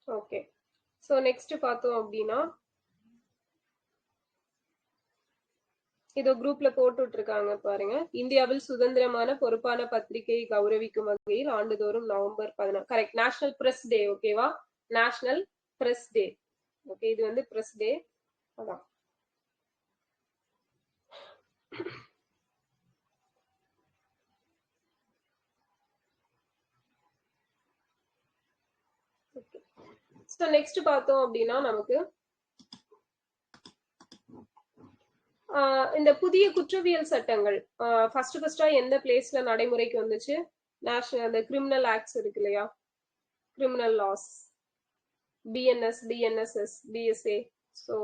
ஓகே. ஸோ நெக்ஸ்ட் பார்த்தோம் அப்படின்னா இதோ குரூப்ல போட்டுட்டு இருக்காங்க பாருங்க. இந்தியாவில் சுதந்திரமான பொறுப்பான பத்திரிகையை கௌரவிக்கும் வகையில் ஆண்டுதோறும் நவம்பர் 16. கரெக்ட், நேஷனல் பிரஸ் டே. ஓகேவா, நேஷனல் பிரஸ் டே. ஓகே, இது வந்து பிரஸ் டே. அதான். ஸோ நெக்ஸ்ட் பார்த்தோம் அப்படின்னா நமக்கு இந்த புதிய குற்றவியல் சட்டங்கள் ஃபர்ஸ்டா எந்த பிளேஸ்ல நடைமுறைக்கு வந்துச்சு? நேஷனல் அந்த கிரிமினல் ஆக்ட்ஸ் இருக்கு இல்லையா, criminal laws, BNS, BNSS, BSA. So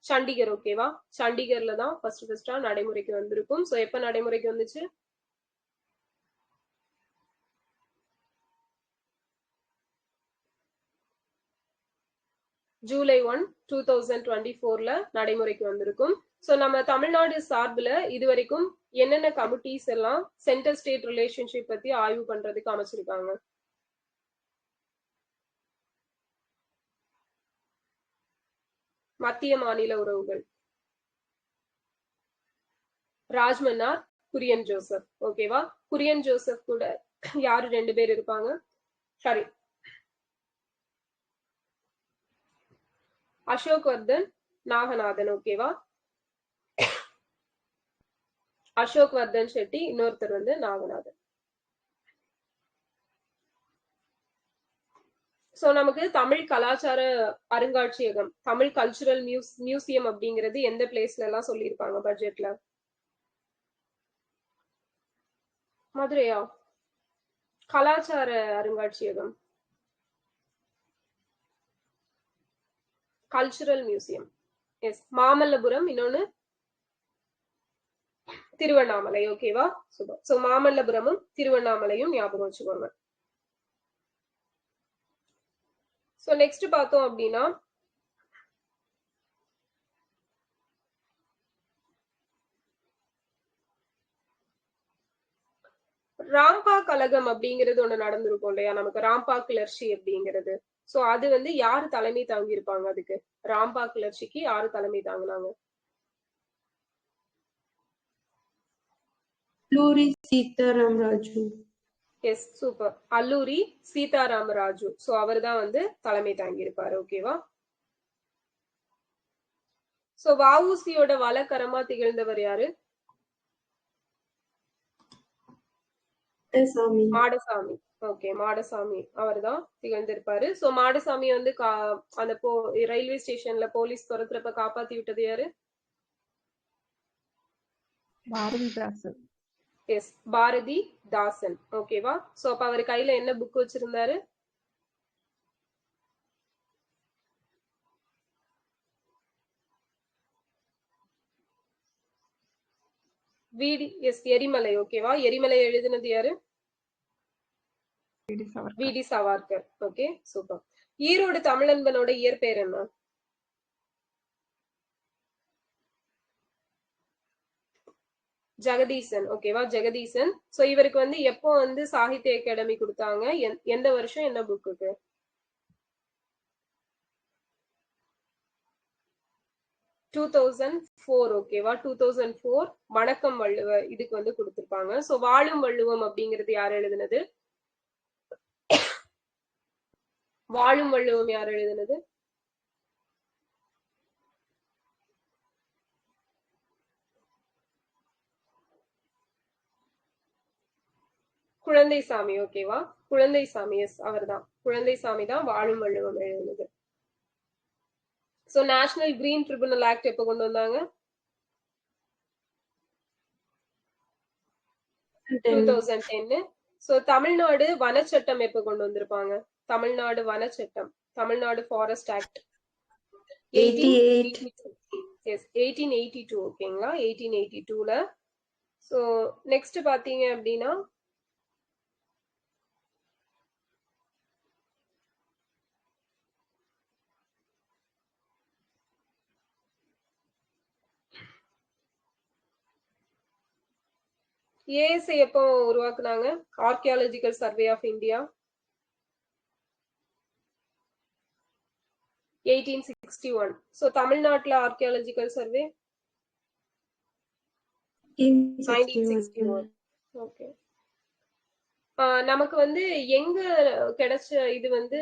Chandigarh, ஓகேவா? சண்டிகர்ல தான் ஃபர்ஸ்டா நடைமுறைக்கு வந்திருக்கும். ஸோ எப்ப நடைமுறைக்கு வந்துச்சு? ஜூலை 1, 2024 நடைமுறைக்கு வந்திருக்கும். ஸோ நம்ம தமிழ்நாடு சார்பில் இதுவரைக்கும் என்னென்ன கமிட்டிஸ் எல்லாம் சென்டர் ஸ்டேட் ரிலேஷன்ஷிப் பத்தி ஆய்வு பண்றதுக்கு அமைச்சிருக்காங்க? மத்திய மாநில உறவுகள், ராஜ்மன்னார், குரியன் ஜோசப். ஓகேவா? குரியன் ஜோசப் கூட யாரு 2 பேர் இருப்பாங்க? சரி, அசோக் வர்தன், நாகநாதன். ஓகேவா? அசோக் வர்தன் ஷெட்டி, இன்னொருத்தர் வந்து நாகநாதன். சோ நமக்கு தமிழ் கலாச்சார அருங்காட்சியகம், தமிழ் கல்ச்சுரல் மியூசியம் அப்படிங்கிறது எந்த பிளேஸ்ல எல்லாம் சொல்லியிருப்பாங்க பட்ஜெட்ல? மதுரையா? கலாச்சார அருங்காட்சியகம், கல்ச்சுரல் மியூசியம். எஸ், மாமல்லபுரம், இன்னொன்னு திருவண்ணாமலை. ஓகேவா? சூப்பர். சோ மாமல்லபுரமும் திருவண்ணாமலையும் ஞாபகம் வச்சுக்கோங்க. சோ நெக்ஸ்ட் பார்த்தோம் அப்படின்னா ராம்பா கழகம் அப்படிங்கிறது ஒண்ணு நடந்திருக்கும் இல்லையா நமக்கு, ராம்பா கிளர்ச்சி அப்படிங்கிறது. சோ அது வந்து யாரு தலைமை தாங்கி இருப்பாங்க? அதுக்கு ராம்பா கிளர்ச்சிக்கு யாரு தலைமை தாங்கினாங்க? Alluri Sitarama Raju. Yes, super. Alluri Sitarama Raju. So அவர் தான் வந்து தலைமை தாங்கி இருப்பாரு. ஓகேவா? சோ வஉசியோட வலக்கரமா திகழ்ந்தவர் யாரு? மாடசாமி. ஓகே, மாடசாமி அவர் தான் திகழ்ந்திருப்பாரு. சோ மாடசாமி வந்து அந்த ரயில்வே ஸ்டேஷன்ல போலீஸ் துரத்துறப்ப காப்பாத்தி விட்டது யாரு? பாரதிதாசன். எஸ், பாரதி தாசன். ஓகேவா? சோ அப்ப அவர் கையில என்ன புக் வச்சிருந்தாரு? எஸ், எரிமலை. ஓகேவா? எரிமலை எழுதினது யாரு? V D. Savarkar. Okay, super. Erode தமிழன்பனோட இயற்பெயர் என்ன? ஜெகதீசன். ஓகேவா? ஜெகதீசன். சோ இவருக்கு வந்து எப்போ வந்து சாகித்ய அகாடமி கொடுத்தாங்க? எந்த வருஷம், என்ன புக்குக்கு? 2004. ஓகேவா? 2004 வணக்கம் வள்ளுவ இதுக்கு வந்து கொடுத்திருப்பாங்க. சோ வாழும் வள்ளுவம் அப்படிங்கிறது யார் எழுதினது? வாழும் வள்ளுவம் யார் எழுதினது? குழந்தைசாமி. ஓகேவா? குழந்தைசாமி. எஸ், அவர் தான், குழந்தைசாமி தான் வாழும் வள்ளுவம் எழுதினது. So national green tribunal act எப்ப கொண்டு வந்தாங்க? 2010. சோ தமிழ்நாடு வனச்சட்டம் எப்ப கொண்டு வந்திருப்பாங்க? தமிழ்நாடு வனச்சட்டம், தமிழ்நாடு ஃபாரஸ்ட் ஆக்ட் 1882. ஓகேங்களா? 1882ல. சோ நெக்ஸ்ட் பாத்தீங்க அப்படின்னா ஏஎஸ்ஐ எப்போ உருவாக்குனாங்க? Archaeological survey of India 1861. So தமிழ்நாட்டுல ஆர்கியாலஜிக்கல் சர்வே 1961. ஓகே. நமக்கு வந்து எங்க கிடைச்ச இது வந்து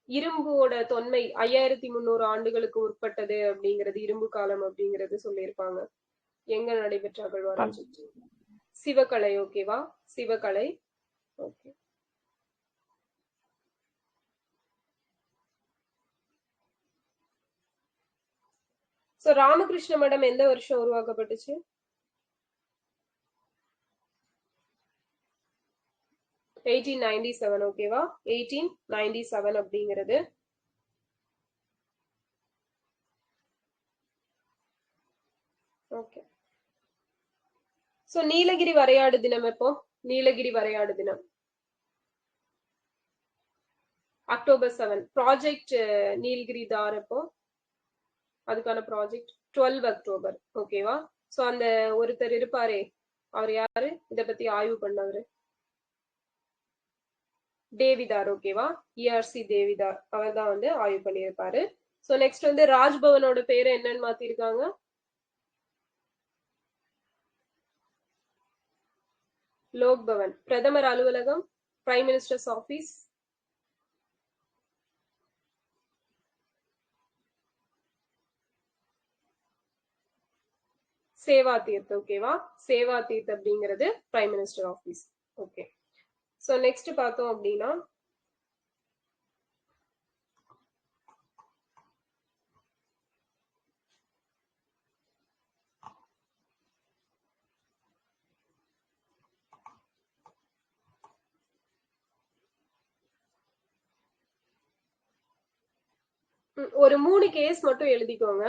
இரும்போட தொன்மை 5300 ஆண்டுகளுக்கு உட்பட்டது அப்படிங்கிறது, இரும்பு காலம் அப்படிங்கிறது சொல்லியிருப்பாங்க. எங்க நடைபெற்ற அகழ்வாராய்ச்சி? சிவகலை. ஓகேவா? சிவகலை. ஓகே. சோ ராமகிருஷ்ண மடம் எந்த வருஷம் உருவாக்கப்பட்டுச்சு? 1897. ஓகேவா? 1897 அப்படிங்கிறது. ஓகே. சோ நீலகிரி வரையாடு தினம் எப்போ? நீலகிரி வரையாடு தினம் அக்டோபர் 7. ப்ராஜெக்ட் நீலகிரி தார் எப்போ? அதுக்கான ப்ராஜெக்ட் 12 அக்டோபர். ஓகேவா? சோ அந்த ஒருத்தர் இருப்பாரே, அவர் யாரு? இத பத்தி ஆய்வு பண்ணவரு தேவிதார். ஓகேவா? ERC தேவிதார் அவர் தான் வந்து ஆய்வு பண்ணியிருப்பாரு. சோ நெக்ஸ்ட் வந்து ராஜ்பவனோட பேரு என்னன்னு மாத்திருக்காங்க? லோக் பவன். பிரதமர் அலுவலகம், prime minister's office, Seva Teerth. ஓகேவா? சேவா தீர்த் அப்படிங்கிறது prime minister office. Okay. So next பார்த்தோம் அப்படின்னா ஒரு 3 கேஸ் மட்டும் எழுதிக்கோங்க.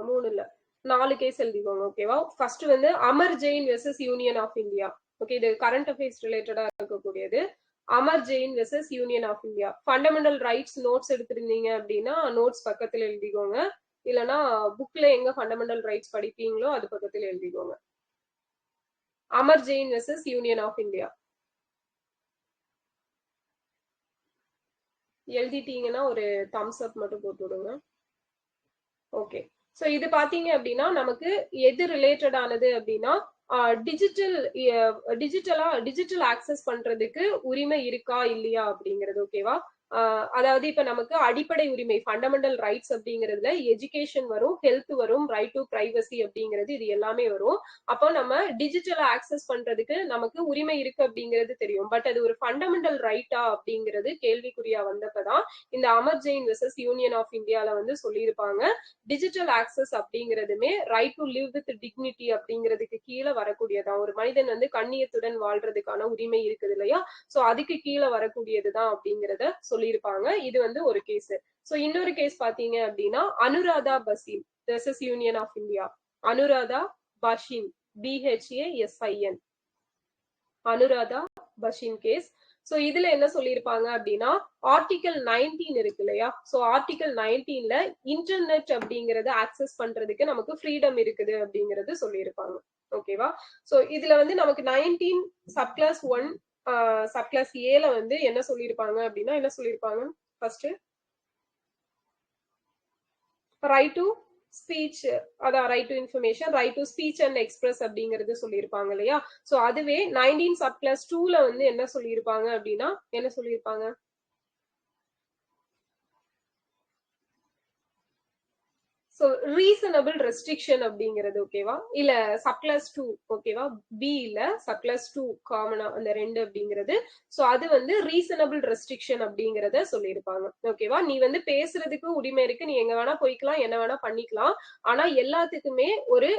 3 இல்ல 4 கேஸ் எழுதிக்கோங்க. ஓகேவா? ஃபர்ஸ்ட் வந்து Amar Jain versus union of India. Okay, இது கரண்ட் அஃபேர்ஸ் ரிலேட்டடா இருக்கக்கூடியது. Amar Jain versus union of India. Fundamental rights notes எடுத்திருந்தீங்க அப்படின்னா நோட்ஸ் பக்கத்துல எழுதிக்கோங்க. இல்லனா புக்ல எங்க ஃபண்டமெண்டல் ரைட்ஸ் படிப்பீங்களோ அது பக்கத்துல எழுதிக்கோங்க. Amar Jain versus union of India எழுதிட்டீங்கன்னா ஒரு தம்ஸ் அப் மட்டும் போட்டு விடுங்க. ஓகே. சோ இது பாத்தீங்க அப்படின்னா நமக்கு எது ரிலேட்டட் ஆனது அப்படின்னா டிஜிட்டல் ஆக்சஸ் பண்றதுக்கு உரிமை இருக்கா இல்லையா அப்படிங்கிறது. ஓகேவா? அதாவது இப்ப நமக்கு அடிப்படை உரிமை ஃபண்டமெண்டல் ரைட்ஸ் அப்படிங்கிறதுல எஜுகேஷன் வரும், ஹெல்த் வரும், ரைட் டு பிரைவசி அப்படிங்கிறது இது எல்லாமே வரும். அப்போ நம்ம டிஜிட்டலா ஆக்சஸ் பண்றதுக்கு நமக்கு உரிமை இருக்கு அப்படிங்கிறது தெரியும். பட் அது ஒரு ஃபண்டமெண்டல் ரைட்டா அப்படிங்கிறது கேள்விக்குறியா வந்தப்பதான் இந்த Amar Jain versus union of இந்தியால வந்து சொல்லியிருப்பாங்க டிஜிட்டல் ஆக்சஸ் அப்படிங்கிறதுமே right to live with dignity அப்படிங்கிறதுக்கு கீழே வரக்கூடியதான். ஒரு மனிதன் வந்து கண்ணியத்துடன் வாழ்றதுக்கான உரிமை இருக்குது இல்லையா? சோ அதுக்கு கீழே வரக்கூடியதுதான் அப்படிங்கிறத சொல்லியிருப்பாங்க. இது வந்து ஒரு கேஸ். சோ இன்னொரு கேஸ் பாத்தீங்க அப்படின்னா Anuradha Bhasin versus union of India. Anuradha Bhasin, BHASIN, Anuradha Bhasin case. So இதுல என்ன சொல்லியிருப்பாங்க அப்படின்னா ஆர்டிகல் 19 இருக்கு இல்லையா? சோ ஆர்டிகல் 19ல இன்டர்நெட் அப்படிங்கறத ஆக்சஸ் பண்றதுக்கு நமக்கு ஃப்ரீடம் இருக்குது அப்படிங்கறது சொல்லியிருப்பாங்க. ஓகேவா? சோ இதுல வந்து நமக்கு 19 சப்கிளாஸ் 1 சப்கிளாஸ் ஏல வந்து என்ன சொல்லியிருப்பாங்க அப்படின்னா என்ன சொல்லியிருப்பாங்க? ஃபர்ஸ்ட் ரைட் டு ஸ்பீச், அதான் right to information, right to speech and express அப்படிங்கிறது சொல்லியிருப்பாங்க இல்லையா? சோ அதுவே 19 சப்கிளாஸ் 2ல வந்து என்ன சொல்லியிருப்பாங்க அப்படின்னா என்ன சொல்லியிருப்பாங்க? சோ ரீசனபிள் ரெஸ்ட்ரிக்ஷன் அப்படிங்கிறது. ஓகேவா? இல்ல சப்கிளாஸ் 2. ஓகேவா? பி இல்ல சப்கிளாஸ் 2 காமனா அந்த 2 அப்படிங்கிறது. சோ அது வந்து ரீசனபிள் ரெஸ்ட்ரிக்ஷன் அப்படிங்கறத சொல்லியிருப்பாங்க. ஓகேவா? நீ வந்து பேசுறதுக்கு உரிமை இருக்கு, நீ எங்க வேணா போய்க்கலாம், என்ன வேணா பண்ணிக்கலாம். ஆனா எல்லாத்துக்குமே ஒரு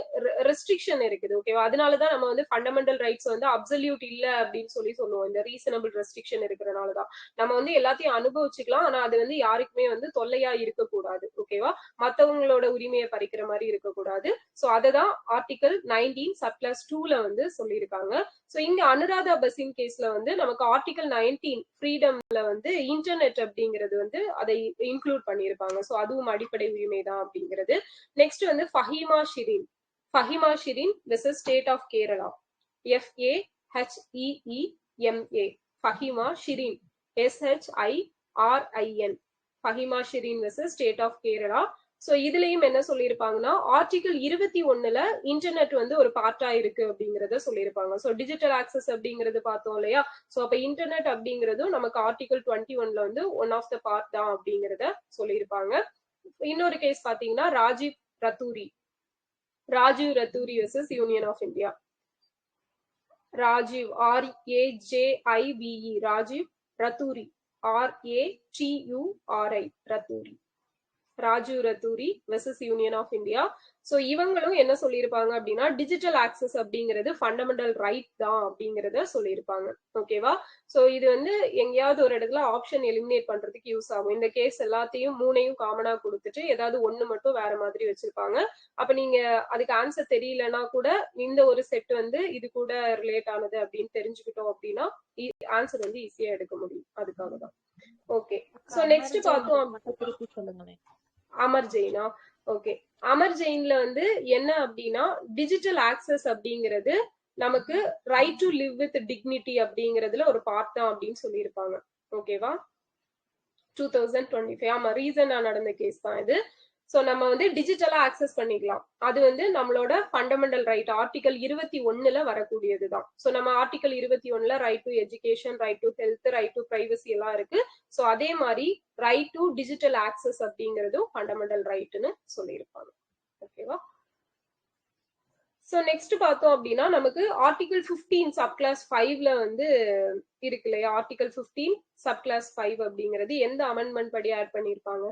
ரெஸ்ட்ரிக்ஷன் இருக்குது. ஓகேவா? அதனாலதான் நம்ம வந்து ஃபண்டமெண்டல் ரைட்ஸ் வந்து அப்சல்யூட் இல்ல அப்படின்னு சொல்லுவோம். இந்த ரீசனபிள் ரெஸ்ட்ரிக்ஷன் இருக்கிறதுனாலதான் நம்ம வந்து எல்லாத்தையும் அனுபவிச்சுக்கலாம். ஆனா அது வந்து யாருக்குமே வந்து தொல்லையா இருக்கக்கூடாது. ஓகேவா? மத்தவங்களோட உரிமையை பறிக்கிற மாதிரி இருக்கக்கூடாது. சோ அததான் ஆர்டிகல் 19 சப்கிளாஸ் 2ல வந்து சொல்லியிருக்காங்க. சோ இங்க அனுராதா பசீம் கேஸ்ல வந்து நமக்கு ஆர்டிகல் 19 ஃப்ரீடம்ல வந்து இன்டர்நெட் அப்படிங்கிறது வந்து அதை இன்க்ளூட் பண்ணியிருப்பாங்க. சோ அதுவும் அடிப்படை உரிமை தான் அப்படிங்கிறது. நெக்ஸ்ட் வந்து Faheema Shirin. Faheema Shirin versus state of Kerala. FAHEEMA. Faheema Shirin, SHIRIN. Faheema Shirin versus state of Kerala. So இதுலயும் என்ன சொல்லியிருப்பாங்கன்னா ஆர்டிகல் 21ல இன்டர்நெட் வந்து ஒரு பார்ட்டா இருக்கு அப்படிங்கறத சொல்லியிருப்பாங்க. சோ டிஜிட்டல் ஆக்சஸ் அப்படிங்கறது பார்த்தோம் இல்லையா. சோ அப்ப இன்டர்நெட் அப்படிங்கறதும் நமக்கு ஆர்டிகல் 21ல வந்து ஒன் ஆஃப் த பார்ட் தான் அப்படிங்கறத சொல்லியிருப்பாங்க. இன்னொரு கேஸ் பாத்தீங்கன்னா Rajiv Raturi versus union of India. Rajiv RAJIVE Rajiv Raturi RATURI Raturi Rajiv Raturi versus union of India. So இவங்களும் என்ன சொல்லியிருப்பாங்க அப்படின்னா டிஜிட்டல் ஆக்சஸ் அப்படிங்கிறது ஃபண்டமெண்டல் ரைட் தான் அப்படிங்கறத சொல்லியிருப்பாங்க. ஓகேவா. சோ இது வந்து எங்கேயாவது ஒரு இடத்துல ஆப்ஷன் எலிமினேட் பண்றதுக்கு யூஸ் ஆகும். இந்த கேஸ் எல்லாத்தையும் மூணையும் காமனா கொடுத்துட்டு ஏதாவது ஒண்ணு மட்டும் வேற மாதிரி வச்சிருப்பாங்க. அப்ப நீங்க அதுக்கு ஆன்சர் தெரியலன்னா கூட இந்த ஒரு செட் வந்து இது கூட ரிலேட் ஆனது அப்படின்னு தெரிஞ்சுக்கிட்டோம் அப்படின்னா ஆன்சர் வந்து ஈஸியா எடுக்க முடியும். அதுக்காக தான். ஓகே. சோ நெக்ஸ்ட் பார்த்தோம் திருப்பி சொல்லுங்களேன். அமர் ஜெயினா. ஓகே. அமர் ஜெயின்ல வந்து என்ன அப்படின்னா டிஜிட்டல் ஆக்சஸ் அப்படிங்கிறது நமக்கு right to live with dignity அப்படிங்கறதுல ஒரு பார்ட் தான் அப்படின்னு சொல்லியிருப்பாங்க. ஓகேவா. 2025 ஆமா ரீசனா நடந்த கேஸ் தான் இது. சோ நம்ம வந்து டிஜிட்டலா ஆக்சஸ் பண்ணிக்கலாம். அது வந்து நம்மளோட ஃபண்டமெண்டல் ரைட் ஆர்டிகல் 21ல வரக்கூடியதுதான். சோ நம்ம ஆர்டிகல் 21ல right to education, right to health, right to privacy எல்லாம் இருக்கு. சோ அதே மாதிரி ரைட் டு டிஜிட்டல் ஆக்சஸ் அப்படிங்கறதும் ஃபண்டமெண்டல் ரைட்னு சொல்லியிருப்பாங்க. ஓகேவா. சோ நெக்ஸ்ட் பார்த்தோம் அப்படின்னா நமக்கு ஆர்டிகல் 15 சப் கிளாஸ் 5ல வந்து இருக்கு இல்லையா. ஆர்டிகல் 15 சப் கிளாஸ் 5 அப்படிங்கிறது எந்த அமெண்ட்மெண்ட் படி ஆட் பண்ணிருப்பாங்க?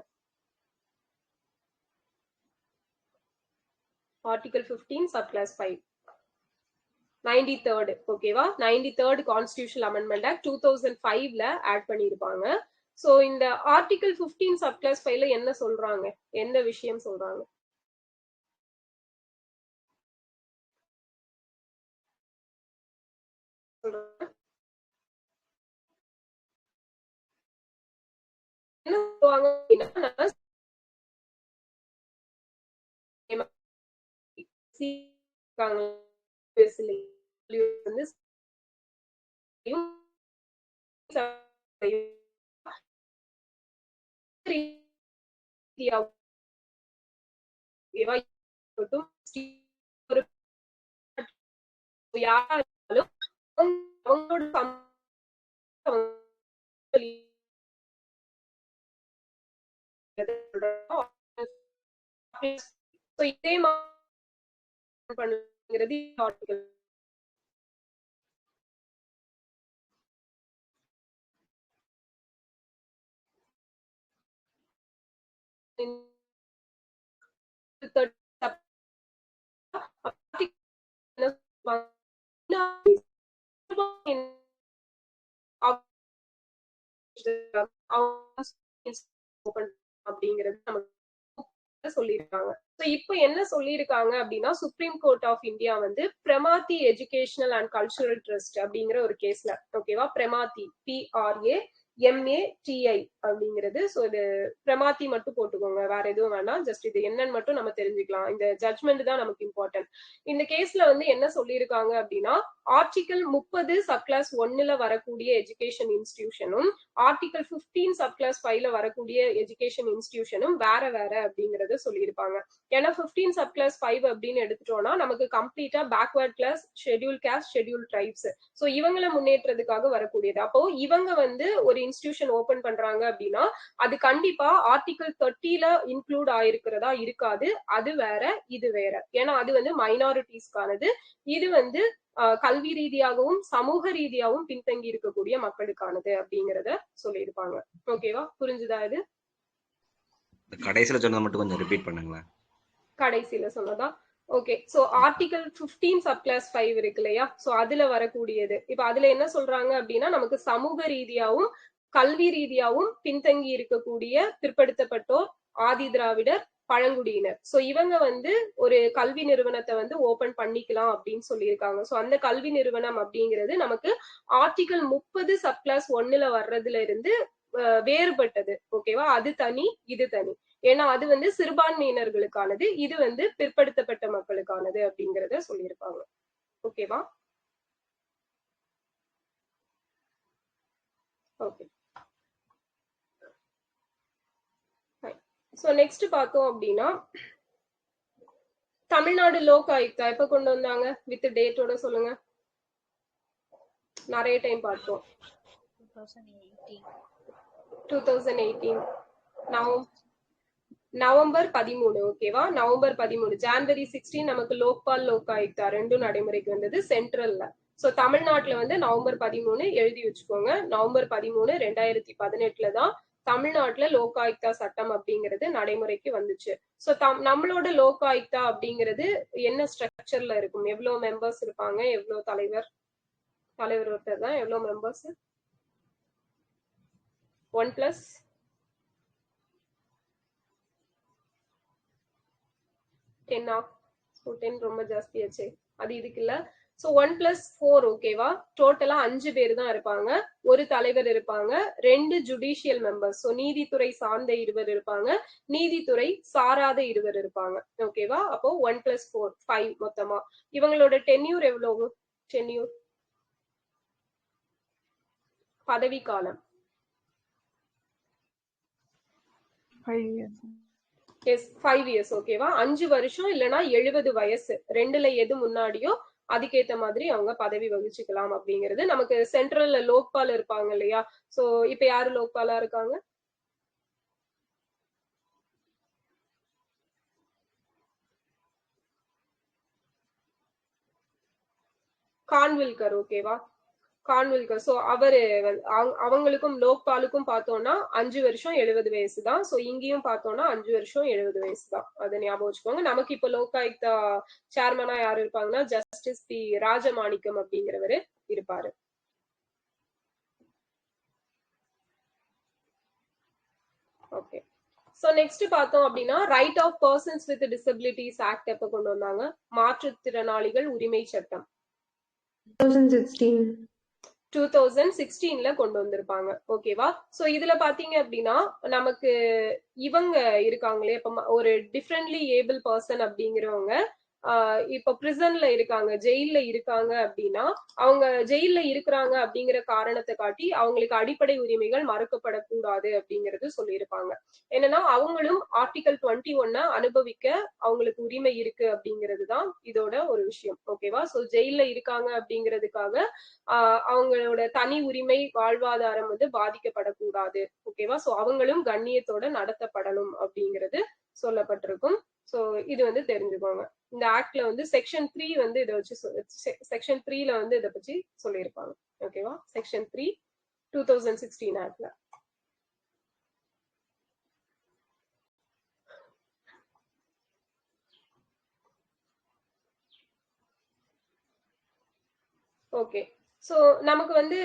Article 15 sub clause 5 93rd. ஓகேவா. 93rd கான்ஸ்டிடியூஷனல் அமெண்ட்மெண்ட் ஆக்ட் 2005ல ஆட் பண்ணிருப்பாங்க. சோ இந்த ஆர்டிகல் 15 சப் கிளாஸ் 5ல என்ன சொல்றாங்க, எந்த விஷயம் சொல்றாங்க? என்ன சொல்லுவாங்க அப்படின்னா அவங்களோட இதே பண்ணுங்கிறது ஆர்டிகல் அப்படிங்கிறது நமக்கு சொல்லியிருக்காங்க. இப்போ என்ன சொல்லியிருக்காங்க அப்படின்னா சுப்ரீம் கோர்ட் ஆஃப் இந்தியா வந்து பிரமாத்தி எஜுகேஷனல் அண்ட் கல்ச்சுரல் ட்ரஸ்ட் அப்படிங்கிற ஒரு கேஸ்ல ஓகேவா. பிரமாத்தி PRAMATI அப்படிங்கிறது. சோ இது பிரமாத்தி மட்டும் போட்டுக்கோங்க, வேற எதுவும் வேணாம். ஜஸ்ட் இது என்னன்னு மட்டும் நம்ம தெரிஞ்சுக்கலாம். இந்த ஜட்மெண்ட் தான் நமக்கு இம்பார்ட்டன்ட். இந்த கேஸ்ல வந்து என்ன சொல்லியிருக்காங்க அப்படின்னா ஆர்டிகல் 30 சப் கிளாஸ் 1ல வரக்கூடிய எஜுகேஷன் இன்ஸ்டிடியூஷனும் ஆர்டிகல் 15 சப் கிளாஸ் 5ல வரக்கூடிய எஜுகேஷன் இன்ஸ்டிடியூஷனும் வேற வேற அப்படிங்கறத சொல்லியிருப்பாங்க. ஏன்னா 15 சப் கிளாஸ் 5 அப்படின்னு எடுத்துட்டோம்னா நமக்கு கம்ப்ளீட்டா backward class, schedule caste, schedule tribes, so இவங்களை முன்னேற்றதுக்காக வரக்கூடியது. அப்போ இவங்க வந்து ஒரு இன்ஸ்டிடியூஷன் ஓபன் பண்றாங்க அப்படின்னா அது கண்டிப்பா ஆர்டிகல் 30ல இன்க்ளூட் ஆயிருக்கிறதா இருக்காது. அது வேற, இது வேற. ஏன்னா அது வந்து மைனாரிட்டிஸ்க்கானது, இது வந்து கல்வி ரீதியாகவும் சமூக ரீதியாகவும் பின்தங்கி இருக்கக்கூடிய மக்களுக்கானது அப்படிங்கறத சொல்லியிருப்பாங்க. ஓகேவா. புரிஞ்சுதா? இது கடைசியில சொன்னது மட்டும் கொஞ்சம் ரிப்பீட் பண்ணுங்களேன். கடைசியில சொன்னதா. Okay. So article 15 sub clause 5 இருக்கு இல்லையா. சோ அதுல வரக்கூடியது. இப்ப அதுல என்ன சொல்றாங்க அப்படின்னா நமக்கு சமூக ரீதியாவும் கல்வி ரீதியாவும் பின்தங்கி இருக்கக்கூடிய பிற்படுத்தப்பட்டோர், ஆதி திராவிடர், பழங்குடியினர், சோ இவங்க வந்து ஒரு கல்வி நிறுவனத்தை வந்து ஓபன் பண்ணிக்கலாம் அப்படின்னு சொல்லியிருக்காங்க. சோ அந்த கல்வி நிறுவனம் அப்படிங்கிறது நமக்கு ஆர்டிகல் 30 சப் கிளாஸ் 1ல வர்றதுல இருந்து வேறுபட்டது. ஓகேவா. அது தனி, இது தனி. ஏன்னா அது வந்து சிறுபான்மையினர்களுக்கானது, இது வந்து பிற்படுத்தப்பட்ட மக்களுக்கானது அப்படிங்கறத சொல்லியிருப்பாங்க. ஓகேவா. ஓகே. சோ நெக்ஸ்ட் பார்த்தோம் அப்படின்னா தமிழ்நாடு லோக் ஆயுக்தா எப்ப கொண்டு வந்தாங்க வித் டேட்டோட சொல்லுங்க. நிறைய டைம் பார்த்தோம். 2018 நவம்பர் 13. ஓகேவா, நவம்பர் 13. ஜான்வரி 16 நமக்கு லோக்பால் லோக் ஆயுக்தா ரெண்டும் நடைமுறைக்கு வந்தது சென்ட்ரல்ல. சோ தமிழ்நாட்டுல வந்து நவம்பர் 13 எழுதி வச்சுக்கோங்க. நவம்பர் 13 2018 தான் தமிழ்நாட்டுல லோக் ஆயுக்தா சட்டம் அப்படிங்கிறது நடைமுறைக்கு வந்துச்சு. சோ நம்மளோட லோக் ஆயுக்தா அப்படிங்கிறது என்ன ஸ்ட்ரக்சர்ல இருக்கும், எவ்வளவு மெம்பர்ஸ் இருப்பாங்க, எவ்வளவு தலைவர் ஒருத்தர் தான், எவ்வளவு மெம்பர்ஸ்? 1 + 10 ஸோ 10 ரொம்ப ஜாஸ்தியாச்சு, அது இதுக்கு இல்ல. ஸோ 1+4 ஓகேவா, டோட்டலா 5 பேர் தான் இருப்பாங்க. ஒரு தலைவர் இருப்பாங்க, 2 ஜுடிஷியல் மெம்பர்ஸ், ஸோ நீதித்துறை சார்ந்த 2 இருப்பாங்க, நீதித்துறை சாராத 2 இருப்பாங்க. ஓகேவா, அப்போ 1+4 5 மொத்தமா. இவங்களோட டென்யூர் எவ்வளவு? டென்யூர் பதவி காலம் 5 years. S 5 years. ஓகேவா, 5 வருஷம் இல்லைன்னா 70 வயசு, ரெண்டுல எது முன்னாடியோ அதுக்கேத்த மாதிரி அவங்க பதவி வகிச்சுக்கலாம் அப்படிங்கிறது. நமக்கு சென்ட்ரல்ல லோக்பால் இருப்பாங்க இல்லையா, சோ இப்ப யாரு லோக்பாலா இருக்காங்க? கான்வில்கர். ஓகேவா, கான்வில்கர். சோ அவரு அவங்களுக்கும் லோக்பாலுக்கும் பார்த்தோம்னா 5 வருஷம் 70 வயசு தான். சோ இங்கேயும் பார்த்தோம்னா 5 வருஷம் 70 வயசு தான், அதை ஞாபகம் வச்சுக்கோங்க. நமக்கு இப்ப லோகாயுக்தா சேர்மனா யாரு இருப்பாங்கன்னா ஜஸ்டிஸ் பி ராஜமாணிக்கம் அப்படிங்கிறவரு இருப்பாரு. ஓகே, சோ நெக்ஸ்ட் பார்த்தோம் அப்படின்னா right of persons with disabilities act எப்ப கொண்டு வந்தாங்க? மாற்றுத்திறனாளிகள் உரிமை சட்டம் 2016ல கொண்டு வந்திருப்பாங்க. ஓகேவா, சோ இதுல பாத்தீங்க அப்படின்னா நமக்கு இவங்க இருக்காங்களே, இப்ப ஒரு டிஃப்ரெண்ட்லி ஏபிள் பர்சன் அப்படிங்கிறவங்க இப்ப பிரிசன்ல இருக்காங்க, ஜெயில இருக்காங்க அப்படின்னா அவங்க ஜெயில இருக்கிறாங்க அப்படிங்கிற காரணத்தை காட்டி அவங்களுக்கு அடிப்படை உரிமைகள் மறுக்கப்படக்கூடாது அப்படிங்கிறது சொல்லியிருப்பாங்க. என்னன்னா அவங்களும் ஆர்டிகல் 21 அனுபவிக்க அவங்களுக்கு உரிமை இருக்கு அப்படிங்கிறது தான் இதோட ஒரு விஷயம். ஓகேவா, சோ ஜெயில இருக்காங்க அப்படிங்கிறதுக்காக அவங்களோட தனி உரிமை வாழ்வாதாரம் வந்து பாதிக்கப்படக்கூடாது. ஓகேவா, சோ அவங்களும் கண்ணியத்தோட நடத்தப்படணும் அப்படிங்கிறது சொல்லப்பட்டிருக்கும். சோ இது வந்து தெரிஞ்சுக்கோங்க. இந்த ஆக்ட்ல வந்து செக்ஷன் 3 வந்து இதை வச்சு செக்ஷன் 3ல வந்து இதை பற்றி சொல்லியிருப்பாங்க. ஓகேவா, செக்ஷன் 3 2016 ஆக்ட்ல. ஓகே, சோ நமக்கு வந்து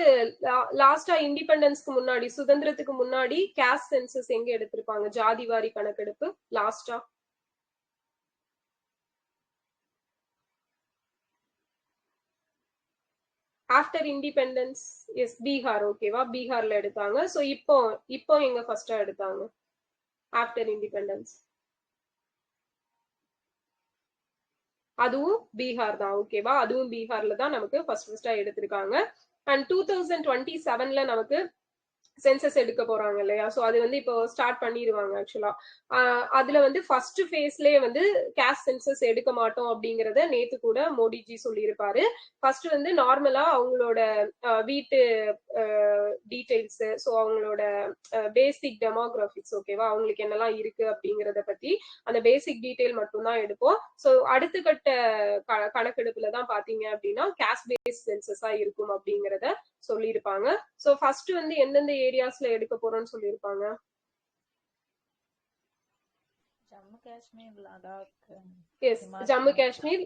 லாஸ்டா இண்டிபெண்டன்ஸ்க்கு முன்னாடி, சுதந்திரத்துக்கு முன்னாடி கேஸ்ட் சென்சஸ் எங்க எடுத்திருப்பாங்க? ஜாதிவாரி கணக்கெடுப்பு லாஸ்டா ஆஃப்டர் இண்டிபெண்டன்ஸ். எஸ், பீகார். ஓகேவா, பீகார்ல எடுத்தாங்க. சோ இப்போ எங்க ஃபர்ஸ்டா எடுத்தாங்க ஆஃப்டர் இண்டிபெண்டன்ஸ்? அதுவும் பீகார் தான். ஓகேவா, அதுவும் பீகார்ல தான் நமக்கு ஃபர்ஸ்டா எடுத்திருக்காங்க. அண்ட் 2027ல நமக்கு சென்சஸ் எடுக்க போறாங்க இல்லையா, சோ அது வந்து இப்போ ஸ்டார்ட் பண்ணிடுவாங்க. ஆக்சுவலா அதுல வந்து ஃபர்ஸ்ட் ஃபேஸ்லயே வந்து கேஸ்ட் சென்சஸ் எடுக்க மாட்டோம் அப்படிங்கறத நேத்து கூட மோடிஜி சொல்லியிருப்பாரு. ஃபர்ஸ்ட் வந்து நார்மலா அவங்களோட வீட்டு டீடைல்ஸ், சோ அவங்களோட பேசிக் டெமோகிராபிக்ஸ், ஓகேவா, அவங்களுக்கு என்னெல்லாம் இருக்கு அப்படிங்கறத பத்தி அந்த பேசிக் டீடைல் மட்டும் தான் எடுப்போம். சோ அடுத்த கட்ட கணக்கெடுப்புல தான் பாத்தீங்க அப்படின்னா கேஸ்ட் பேஸ்ட் சென்சஸா இருக்கும் அப்படிங்கறத சொல்லியிருப்பாங்க. சோ ஃபர்ஸ்ட் வந்து எந்தெந்த ஏரியாஸ்ல எடுக்க போறோம்னு சொல்லியிருப்பாங்க? ஜம்மு காஷ்மீர், லடாக். எஸ், ஜம்மு காஷ்மீர்,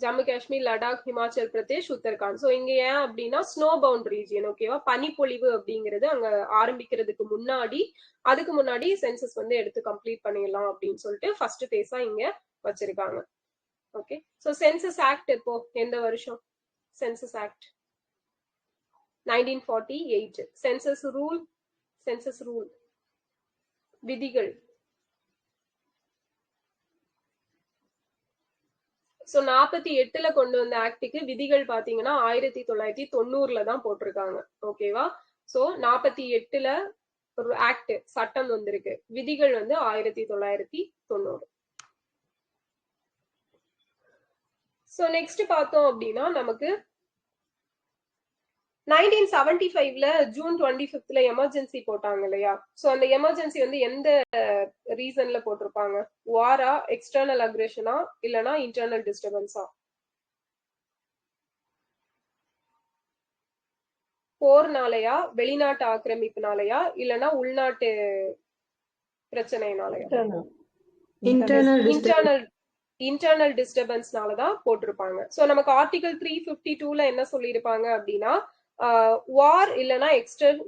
ஜம்மு காஷ்மீர், லடாக், ஹிமாச்சல் பிரதேஷ், உத்தரகாண்ட். சோ இங்க ஏன் அப்படின்னா ஸ்னோ பவுண்ட் ரீஜியன். ஓகேவா, பனிப்பொழிவு அப்படிங்கிறது அங்க ஆரம்பிக்கிறதுக்கு முன்னாடி, அதுக்கு முன்னாடி சென்சஸ் வந்து எடுத்து கம்ப்ளீட் பண்ணிடலாம் அப்படின்னு சொல்லிட்டு ஃபர்ஸ்ட் பேஸா இங்க வச்சிருக்காங்க. ஓகே, சோ சென்சஸ் ஆக்ட் எப்போ, எந்த வருஷம்? Census act 1948. சென்சஸ் ரூல் விதிகள். சோ 48ல கொண்டு வந்த ஆக்டுக்கு விதிகள் பாத்தீங்கன்னா 1990ல தான் போட்டிருக்காங்க. ஓகேவா, சோ 48ல ஒரு ஆக்ட் சட்டம் வந்திருக்கு. விதிகள் வந்து 1990. சோ நெக்ஸ்ட் பார்த்தோம் அப்படின்னா நமக்கு 1975ல ஜூன் 25ல எமர்ஜென்சி போட்டாங்க இல்லையா? சோ அந்த எமர்ஜென்சி வந்து எந்த ரீசன்ல போட்டிருப்பாங்க? வாரா, எக்ஸ்டர்னல் அக்ரஷனா, இல்லனா இன்டர்னல் டிஸ்டர்பன்ஸா? போர்னாலயா, வெளிநாட்டு ஆக்கிரமிப்புனாலயா, இல்லனா உள்நாட்டு பிரச்சனைனாலயா? இன்டர்னல் டிஸ்டர்பன்ஸ்னாலதான் போட்டிருப்பாங்க. சோ நமக்கு ஆர்டிகல் 352ல என்ன சொல்லியிருப்பாங்க அப்படின்னா, வார் இல்லனா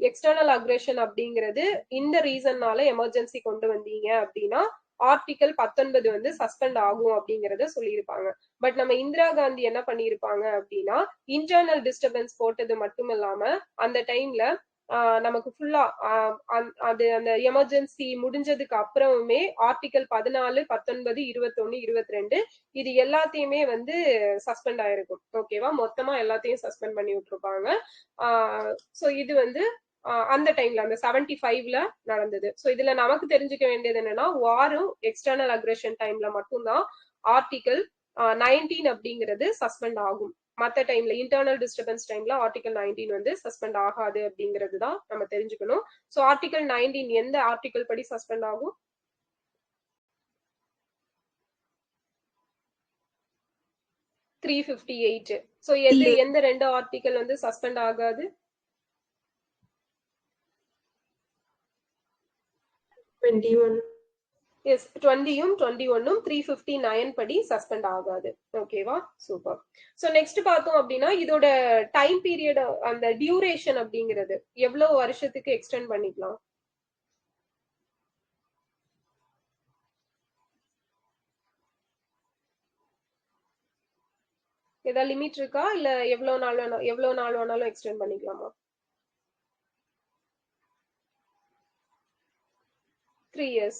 எக்ஸ்டர்னல் அக்ரஷன் அப்படிங்கிறது இந்த ரீசன்னால எமர்ஜென்சி கொண்டு வந்தீங்க அப்படின்னா ஆர்டிகல் 19 வந்து சஸ்பெண்ட் ஆகும் அப்படிங்கறத சொல்லியிருப்பாங்க. பட் நம்ம இந்திரா காந்தி என்ன பண்ணிருப்பாங்க அப்படின்னா இன்டர்னல் டிஸ்டர்பன்ஸ் போட்டது மட்டும் இல்லாம அந்த டைம்ல நமக்கு ஃபுல்லா அது அந்த எமர்ஜென்சி முடிஞ்சதுக்கு அப்புறமே ஆர்டிகல் 14, 19, 21, 22 இது எல்லாத்தையுமே வந்து சஸ்பெண்ட் ஆயிருக்கும். ஓகேவா? மொத்தமா எல்லாத்தையும் சஸ்பெண்ட் பண்ணி விட்டுருப்பாங்க. சோ இது வந்து அந்த டைம்ல அந்த 75ல நடந்தது. சோ இதுல நமக்கு தெரிஞ்சுக்க வேண்டியது என்னன்னா வாரும் எக்ஸ்டர்னல் அக்ரஷன் டைம்ல மட்டும்தான் ஆர்டிகல் 19 அப்படிங்கிறது சஸ்பெண்ட் ஆகும். மத்த டைம்ல இன்டர்னல் டிஸ்டர்பன்ஸ் டைம்ல ஆர்டிகல் 19 வந்து சஸ்பெண்ட் ஆகாது அப்படிங்கிறது தான் நம்ம தெரிஞ்சுக்கணும். சோ ஆர்டிகல் 19 எந்த ஆர்டிகல் படி சஸ்பெண்ட் ஆகும்? (358). சோ எந்த ரெண்டு ஆர்டிகல் வந்து சஸ்பெண்ட் ஆகாது? 21. எஸ், 20யும் 21ம் 359 படி சஸ்பெண்ட் ஆகாது. ஓகேவா? சூப்பர். சோ நெக்ஸ்ட் பார்த்தோம் அப்படின்னா இதோட டைம் பீரியட் அந்த டியூரேஷன் அப்படிங்கிறது எவ்வளவு வருஷத்துக்கு எக்ஸ்டெண்ட் பண்ணிக்கலாம்? ஏதாவது லிமிட் இருக்கா இல்ல எவ்வளவு நாள் வேணாலும் எக்ஸ்டெண்ட் பண்ணிக்கலாமா? 3 years.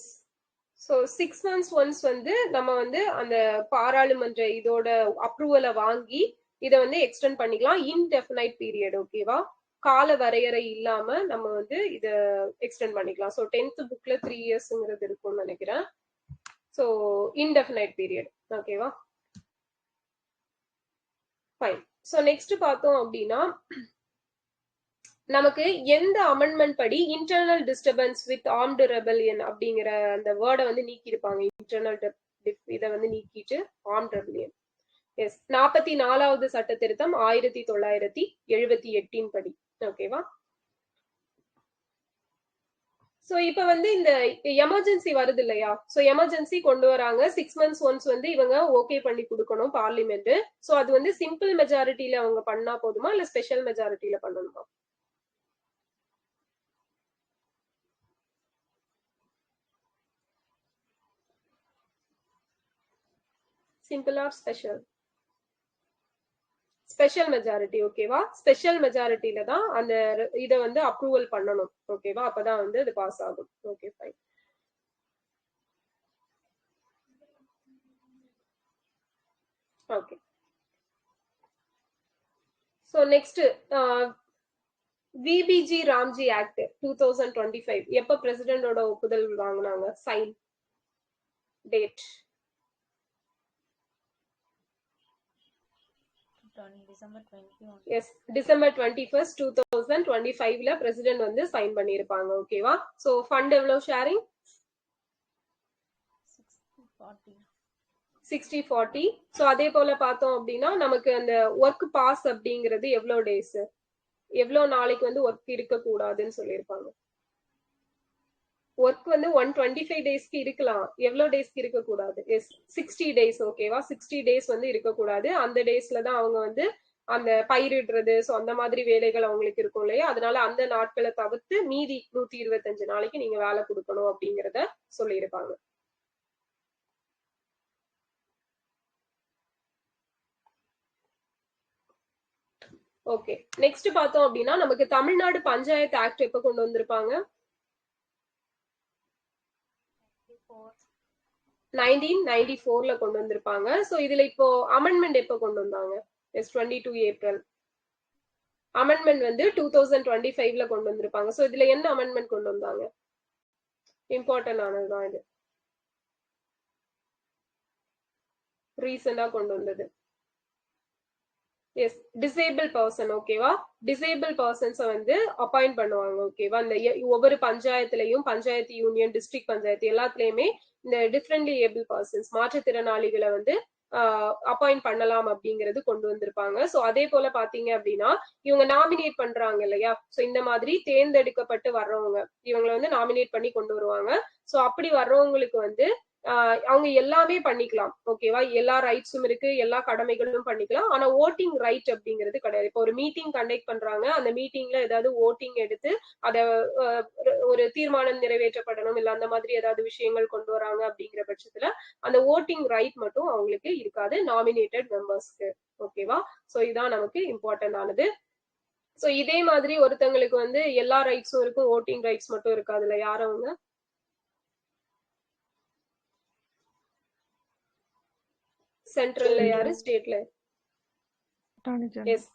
ஸோ 6 months ஒன்ஸ் வந்து நம்ம வந்து அந்த பாராளுமன்ற இதோட அப்ரூவலை வாங்கி இதை வந்து எக்ஸ்டெண்ட் பண்ணிக்கலாம் இன்டெஃபினைட் பீரியட். ஓகேவா? கால வரையறை இல்லாம நம்ம வந்து இத எக்ஸ்டெண்ட் பண்ணிக்கலாம். ஸோ 10th புக்ல 3 yearsங்கிறது இருக்கும்னு நினைக்கிறேன். So indefinite period. ஓகேவா? ஃபைன். ஸோ நெக்ஸ்ட் பார்த்தோம் அப்படின்னா நமக்கு எந்த அமெண்ட்மெண்ட் படி internal disturbance with armed rebellion அப்படிங்கிற அந்த வேர்டை வந்து நீக்கிருப்பாங்க. இன்டர்னல் இதை வந்து நீக்கிட்டு ஆர்ம்டு ரெபெலியன். எஸ், 44வது சட்ட திருத்தம் 1978 படி. ஓகேவா? சோ இப்ப வந்து இந்த எமர்ஜென்சி வருது இல்லையா? சோ எமர்ஜென்சி கொண்டு வராங்க 6 months ஒன்ஸ் வந்து இவங்க ஓகே பண்ணி கொடுக்கணும் பார்லிமெண்ட். சோ அது வந்து சிம்பிள் மெஜாரிட்டியில அவங்க பண்ணா போதுமா இல்ல ஸ்பெஷல் மெஜாரிட்டியில பண்ணணுமா? Simple are special? Special majority. ஓகேவா? ஸ்பெஷல் மெஜாரிட்டியில தான் அந்த இதை வந்து அப்ரூவல் பண்ணணும். ஓகேவா? அப்பதான் வந்து இது பாஸ் ஆகும். Okay, fine. Okay. So next VBG RAM G act 2025 எப்ப பிரசிடென்டோட ஒப்புதல் வாங்கினாங்க? Sign date? எஸ், டிசம்பர் 21, 2025ல பிரசிடென்ட் வந்து சைன் பண்ணிருப்பாங்க. ஓகேவா? சோ ஃபண்ட் எவ்வளவு ஷேரிங்? 60-40. சோ அதே போல பார்த்தோம் அப்படின்னா நமக்கு அந்த ஒர்க் பாஸ் அப்படிங்கிறது எவ்வளவு டேஸ், எவ்வளவு நாளைக்கு வந்து ஒர்க் இருக்க கூடாதுன்னு சொல்லியிருப்பாங்க? ஒர்க் வந்து 125 டேஸ்க்கு இருக்கலாம். எவ்வளவு டேஸ்க்கு இருக்க கூடாது? 60 days. ஓகேவா? 60 days வந்து இருக்கக்கூடாது. அந்த டேஸ்ல தான் அவங்க வந்து அந்த பயிரிடுறது சோ அந்த மாதிரி வேலைகள் அவங்களுக்கு இருக்கும் இல்லையா? அதனால அந்த நாட்களை தவிர்த்து மீதி 125 நாளைக்கு நீங்க வேலை கொடுக்கணும் அப்படிங்கறத சொல்லியிருப்பாங்க. ஓகே. நெக்ஸ்ட் பார்த்தோம் அப்படின்னா நமக்கு தமிழ்நாடு பஞ்சாயத்து ஆக்ட் எப்ப கொண்டு வந்திருப்பாங்க? 1994ல கொண்டு வந்திருப்பாங்க. சோ இதுல இப்போ அமெண்ட்மெண்ட் எப்ப கொண்டு வந்தாங்க? 22 April. அமெண்ட்மெண்ட் வந்து 2025ல கொண்டு வந்திருப்பாங்க. சோ இதுல என்ன அமெண்ட்மெண்ட் கொண்டு வந்தாங்க? இம்பார்ட்டன்ட் ஆனதுதான் இது, ரீசெண்டா கொண்டு வந்தது. Yes, disable person. ஓகேவா, டிசேபிள் பர்சன்ஸ வந்து அப்பாயிண்ட் பண்ணுவாங்க. ஓகேவா, இந்த ஒவ்வொரு பஞ்சாயத்துலயும், பஞ்சாயத்து யூனியன், டிஸ்ட்ரிக்ட் பஞ்சாயத்து எல்லாத்துலயுமே இந்த டிஃப்ரெண்ட்லி ஏபிள் பர்சன்ஸ், மாற்றுத்திறனாளிகளை வந்து அப்பாயிண்ட் பண்ணலாம் அப்படிங்கிறது கொண்டு வந்திருப்பாங்க. சோ அதே போல பாத்தீங்க அப்படின்னா இவங்க நாமினேட் பண்றாங்க இல்லையா, சோ இந்த மாதிரி தேர்ந்தெடுக்கப்பட்டு வர்றவங்க இவங்களை வந்து நாமினேட் பண்ணி கொண்டு வருவாங்க. சோ அப்படி வர்றவங்களுக்கு வந்து அவங்க எல்லாமே பண்ணிக்கலாம். ஓகேவா, எல்லா ரைட்ஸும் இருக்கு, எல்லா கடமைகளும் பண்ணிக்கலாம். ஆனா ஓட்டிங் ரைட் அப்படிங்கிறது கிடையாது. இப்போ ஒரு மீட்டிங் கண்டக்ட் பண்றாங்க, அந்த மீட்டிங்ல ஏதாவது ஓட்டிங் எடுத்து அத ஒரு தீர்மானம் நிறைவேற்றப்படணும், இல்ல அந்த மாதிரி ஏதாவது விஷயங்கள் கொண்டு வராங்க அப்படிங்கிற பட்சத்துல அந்த ஓட்டிங் ரைட் மட்டும் அவங்களுக்கு இருக்காது, நாமினேட்டட் மெம்பர்ஸ்க்கு. ஓகேவா, சோ இதான் நமக்கு இம்பார்ட்டன்ட் ஆனது. சோ இதே மாதிரி ஒருத்தங்களுக்கு வந்து எல்லா ரைட்ஸும் இருக்கும், ஓட்டிங் ரைட்ஸ் மட்டும் இருக்காதுல்ல, யார் அவங்க? சென்ட்ரல்ல யாரு, ஸ்டேட்ல? Attorney general. Yes,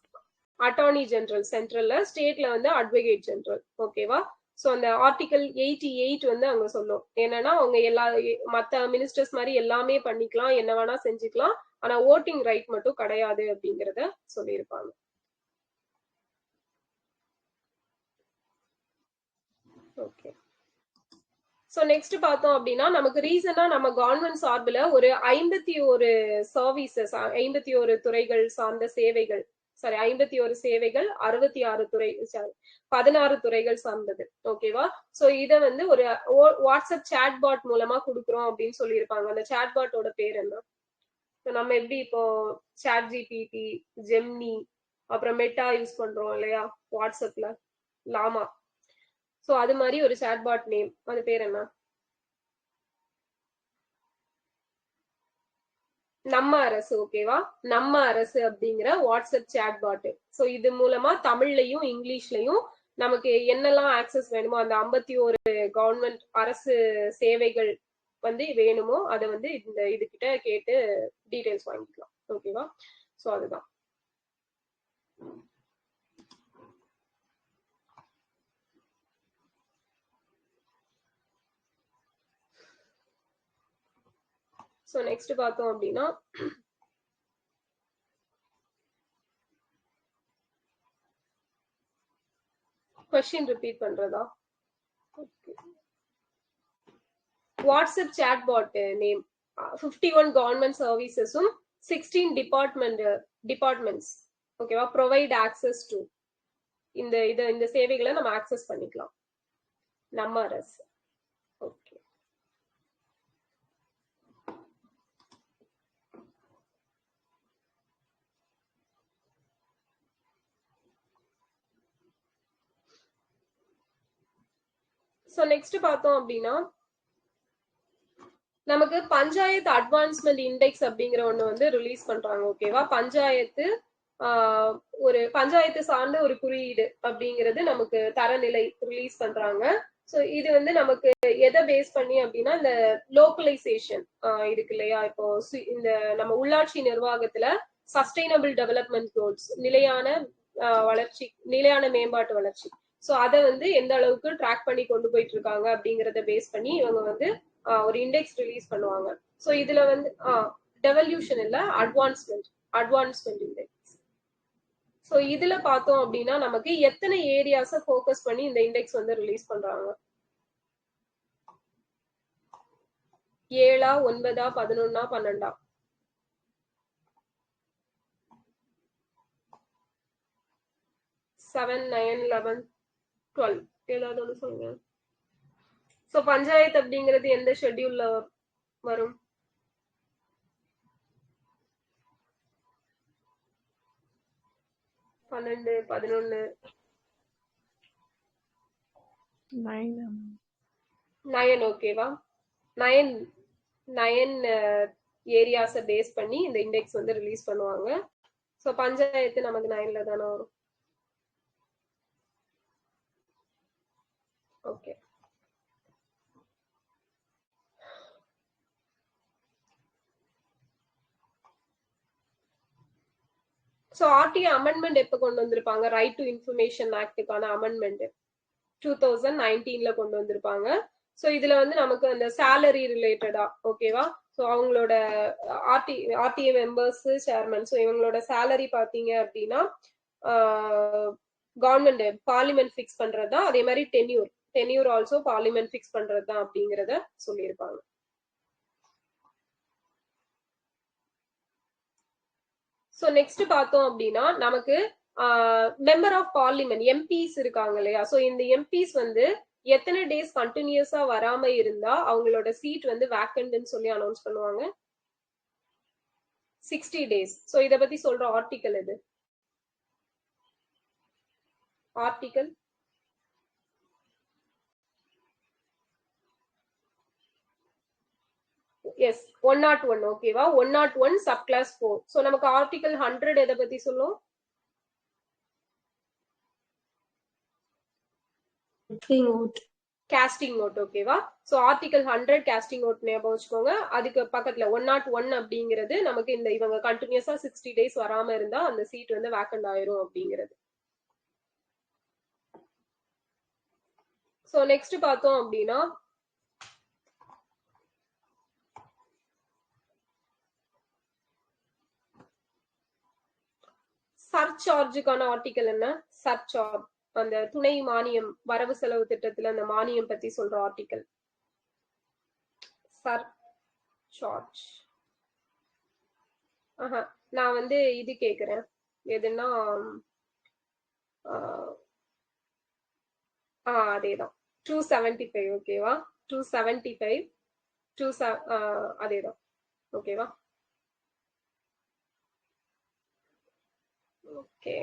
attorney general சென்ட்ரல்ல, ஸ்டேட்ல வந்து அட்வொகேட் ஜெனரல். ஓகேவா, சோ அந்த ஆர்டிகல் 88 வந்து அங்க சொல்லும் என்னன்னா அவங்க எல்லா மத்த மினிஸ்டர்ஸ் மாதிரி எல்லாமே பண்ணிக்கலாம், என்ன வேணா செஞ்சுக்கலாம், ஆனா ஓட்டிங் ரைட் மட்டும் கிடையாது அப்படிங்கறத சொல்லியிருப்பாங்க. ஓகே, சோ நெக்ஸ்ட் பார்த்தோம் அப்படின்னா நமக்கு ரீசனா நம்ம கவர்மெண்ட் சார்பில் ஒரு 51 சர்வீசஸ், 51 துறைகள் சார்ந்த சேவைகள், சாரி 51 சேவைகள், 66 துறை, 16 துறைகள் சார்ந்தது. ஓகேவா, சோ இத வந்து ஒரு வாட்ஸ்அப் சாட் பாட் மூலமா கொடுக்குறோம் அப்படின்னு சொல்லியிருப்பாங்க. அந்த சாட் பாட்டோட பேர் என்ன? நம்ம எப்படி இப்போ சாட் ஜிபிடி, ஜெம்னி, அப்புறம் மெட்டா யூஸ் பண்றோம் இல்லையா வாட்ஸ்அப்ல, லாமா, சோ அது மாதிரி ஒரு சாட்பாட் நேம், அது பேர் என்ன? நம்ம அரசு. ஓகேவா, நம்ம அரசு அப்படிங்கிற வாட்ஸ்அப் சாட்பாட். சோ இது மூலமா தமிழ்லயும் இங்கிலீஷ்லயும் நமக்கு என்னெல்லாம் ஆக்சஸ் வேணுமோ, அந்த 51 கவர்மெண்ட் அரசு சேவைகள் வந்து வேணுமோ அதை வந்து இந்த இதுகிட்ட கேட்டு டீடைல்ஸ் வாங்கிக்கலாம். ஓகேவா, சோ அதுதான். சோ நெக்ஸ்ட் பார்த்தோம் அப்படின்னா கொஸ்டின் ரிப்பீட் பண்றதா? வாட்ஸ்அப் சாட்பாட் நேம் 51 கவர்மெண்ட் சர்வீசஸும் 16 டிபார்ட்மெண்ட்ஸ். ஓகேவா, ப்ரொவைட் ஆக்சஸ் டு இந்த சேவைகளை நம்ம ஆக்சஸ் பண்ணிக்கலாம். நம்ம அரசு. ஓகே, சோ நெக்ஸ்ட் பார்த்தோம் அப்படின்னா நமக்கு பஞ்சாயத்து அட்வான்ஸ்மெண்ட் இண்டெக்ஸ் அப்படிங்கிற ஒண்ணு வந்து ரிலீஸ் பண்றாங்க. ஓகேவா, பஞ்சாயத்து ஒரு பஞ்சாயத்து சார்ந்த ஒரு குறியீடு அப்படிங்கிறது நமக்கு தரநிலை ரிலீஸ் பண்றாங்க. சோ இது வந்து நமக்கு எதை பேஸ் பண்ணி அப்படின்னா இந்த லோக்கலைசேஷன் இருக்கு இல்லையா, இப்போ இந்த நம்ம உள்ளாட்சி நிர்வாகத்துல சஸ்டைனபிள் டெவலப்மெண்ட் கோல்ஸ், நிலையான வளர்ச்சி, நிலையான மேம்பாட்டு வளர்ச்சி, சோ அதை வந்து எந்த அளவுக்கு ட்ராக் பண்ணி கொண்டு போயிட்டு இருக்காங்க அப்படிங்கறத பேஸ் பண்ணி இவங்க வந்து ஒரு இண்டெக்ஸ் ரிலீஸ் பண்ணுவாங்க. சோ இதுல வந்து டெவல்யூஷன் இல்ல, அட்வான்ஸ்மெண்ட் இண்டெக்ஸ். சோ இதுல பார்த்தோம் அப்படின்னா நமக்கு எத்தனை ஏரியாஸ ஃபோக்கஸ் பண்ணி இந்த இண்டெக்ஸ் வந்து ரிலீஸ் பண்றாங்க? 7, 9, 11, 12? 7, 9, 11, 12 ஏதாவது ஒண்ணு சொல்லுங்க. சோ பஞ்சாயத்து அப்படிங்கிறது எந்த ஷெட்யூல்ல வரும்? பன்னெண்டு, 11, 9. ஓகேவா, 9 ஏரியாஸ பேஸ் பண்ணி இந்த இண்டெக்ஸ் வந்து ரிலீஸ் பண்ணுவாங்க. சோ பஞ்சாயத்து நமக்கு 9ல தானே வரும். ஓகே, சோ ஆர்டிஐ அமெண்ட்மெண்ட் எப்ப கொண்டு வந்திருப்பாங்க? ரைட் டு இன்ஃபர்மேஷன் ஆக்டுக்கான அமெண்ட்மெண்ட் 2019ல கொண்டு வந்திருப்பாங்க. சோ இதுல வந்து நமக்கு அந்த சேலரி ரிலேட்டடா ஓகேவா, சோ அவங்களோட ஆர்டிஐ மெம்பர்ஸ், சேர்மன், சோ இவங்களோட சேலரி பாத்தீங்க அப்படின்னா கவர்மெண்ட் பார்லிமெண்ட் ஃபிக்ஸ் பண்றதுதான். அதே மாதிரி டென்யூர் ஆல்சோ பார்லிமெண்ட் ஃபிக்ஸ் பண்றதுதான் அப்படிங்கறத சொல்லியிருப்பாங்க. சோ நெக்ஸ்ட் பார்த்தோம் அப்படின்னா நமக்கு மெம்பர் ஆஃப் பார்லிமெண்ட் எம்பிஸ் இருக்காங்க இல்லையா, சோ இந்த எம்பிஸ் வந்து எத்தனை டேஸ் கண்டினியூஸா வராம இருந்தா அவங்களோட சீட் வந்து வேக்கண்ட்னு சொல்லி அனௌன்ஸ் பண்ணுவாங்க? 60 days. சோ இத பத்தி சொல்ற ஆர்டிகல் எது? ஆர்டிகல் எஸ் 101 ஓகேவா, 101 சப் கிளாஸ் 4. சோ நமக்கு ஆர்டிகல் 100 எதை பத்தி சொல்லும்? காஸ்டிங் ஓட் ஓகேவா. சோ ஆர்டிகல் 100 காஸ்டிங் ஓட் ஞாபகம் வச்சுக்கோங்க. அதுக்கு பக்கத்துல 101 அப்படிங்கிறது நமக்கு இந்த இவங்க கண்டினியூஸா 60 days வராம இருந்தா அந்த சீட் வந்து வேக்கண்ட் ஆயிரும் அப்படிங்கிறது. சோ நெக்ஸ்ட் பார்த்தோம் அப்படின்னா சர்சார்ஜுக்கான ஆர்டிகல் என்ன? சர்சார்ஜ் அந்த துணை மானியம் வரவு செலவு திட்டத்துல அந்த மானியம் பத்தி சொல்ற ஆர்டிகல் சர்சார்ஜ். நான் வந்து இது கேக்குறேன், எதுன்னா அதேதான் 275 ஓகேவா, 275 அதேதான் ஓகேவா. ஓகே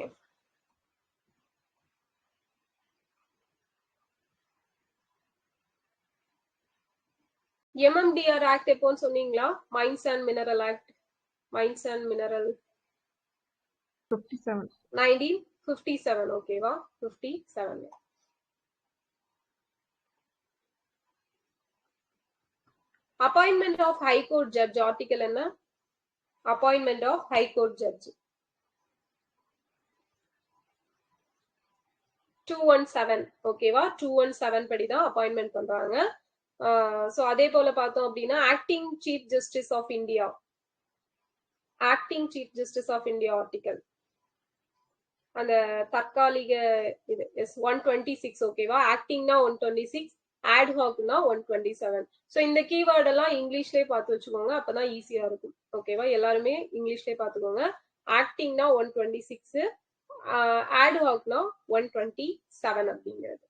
எம்எம்டிஆர் ஆக்ட் எப்போன்னு சொன்னீங்களா? Mines and mineral act, mines and mineral 1957 ஓகேவா, 57. Appointment of high court judge article என்ன? அப்பாயின்மெண்ட் ஆஃப் ஹைகோர்ட் ஜட்ஜ் 217 ஓகேவா, 217 படிதான் அப்பாயின்மெண்ட் பண்றாங்க. சோ அதே போல பார்த்தோம் அப்படின்னா acting chief justice of India, acting chief justice of India article அந்த தற்காலிக இது 126 ஓகேவா. ஆக்டிங்னா 126, ஆட்ஹாக்னா 127. சோ இந்த கீவேர்ட் எல்லாம் இங்கிலீஷ்லயே பார்த்து வச்சுக்கோங்க, அப்பதான் ஈஸியா இருக்கும் ஓகேவா. எல்லாருமே இங்கிலீஷ்லயே பார்த்துக்கோங்க. ஆக்டிங்னா 126, ஆட்ஹாக்னா 127 அப்படிங்கிறது.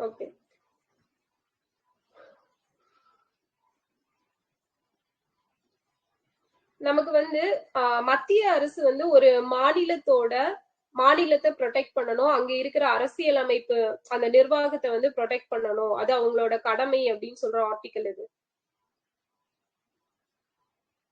ஓகே நமக்கு வந்து மத்திய அரசு வந்து ஒரு மாநிலத்தை ப்ரொடெக்ட் பண்ணணும், அங்க இருக்கிற அரசியல் அமைப்பு அந்த நிர்வாகத்தை வந்து ப்ரொடெக்ட் பண்ணணும், அது அவங்களோட கடமை அப்படின்னு சொல்ற ஆர்டிகல் இது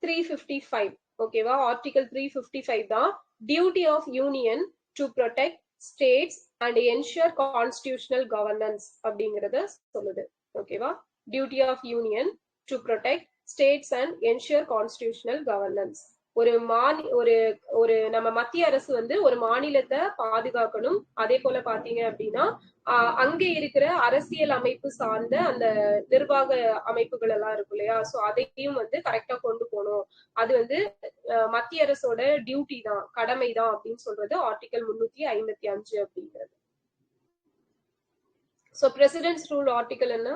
355 ஓகேவா. ஆர்டிகல் 355 தான் duty of union to protect states and ensure constitutional governance அப்படிங்கறத சொல்லுது ஓகேவா. Duty of union to protect states and ensure constitutional governance. ஒரு நம்ம மத்திய அரசு வந்து ஒரு மாநிலத்தை பாதுகாக்கணும். அதே போல பாத்தீங்க அப்படின்னா அங்க இருக்கிற அரசியல் அமைப்பு சார்ந்த அந்த நிர்வாக அமைப்புகள் எல்லாம் இருக்கும் இல்லையா, சோ அதையும் வந்து கரெக்டா கொண்டு போகணும். அது வந்து மத்திய அரசோட டியூட்டி தான், கடமை தான் அப்படின்னு சொல்றது ஆர்டிகல் 355 அப்படிங்கிறது. சோ பிரசிடென்ட்ஸ் ரூல் ஆர்டிகல் என்ன?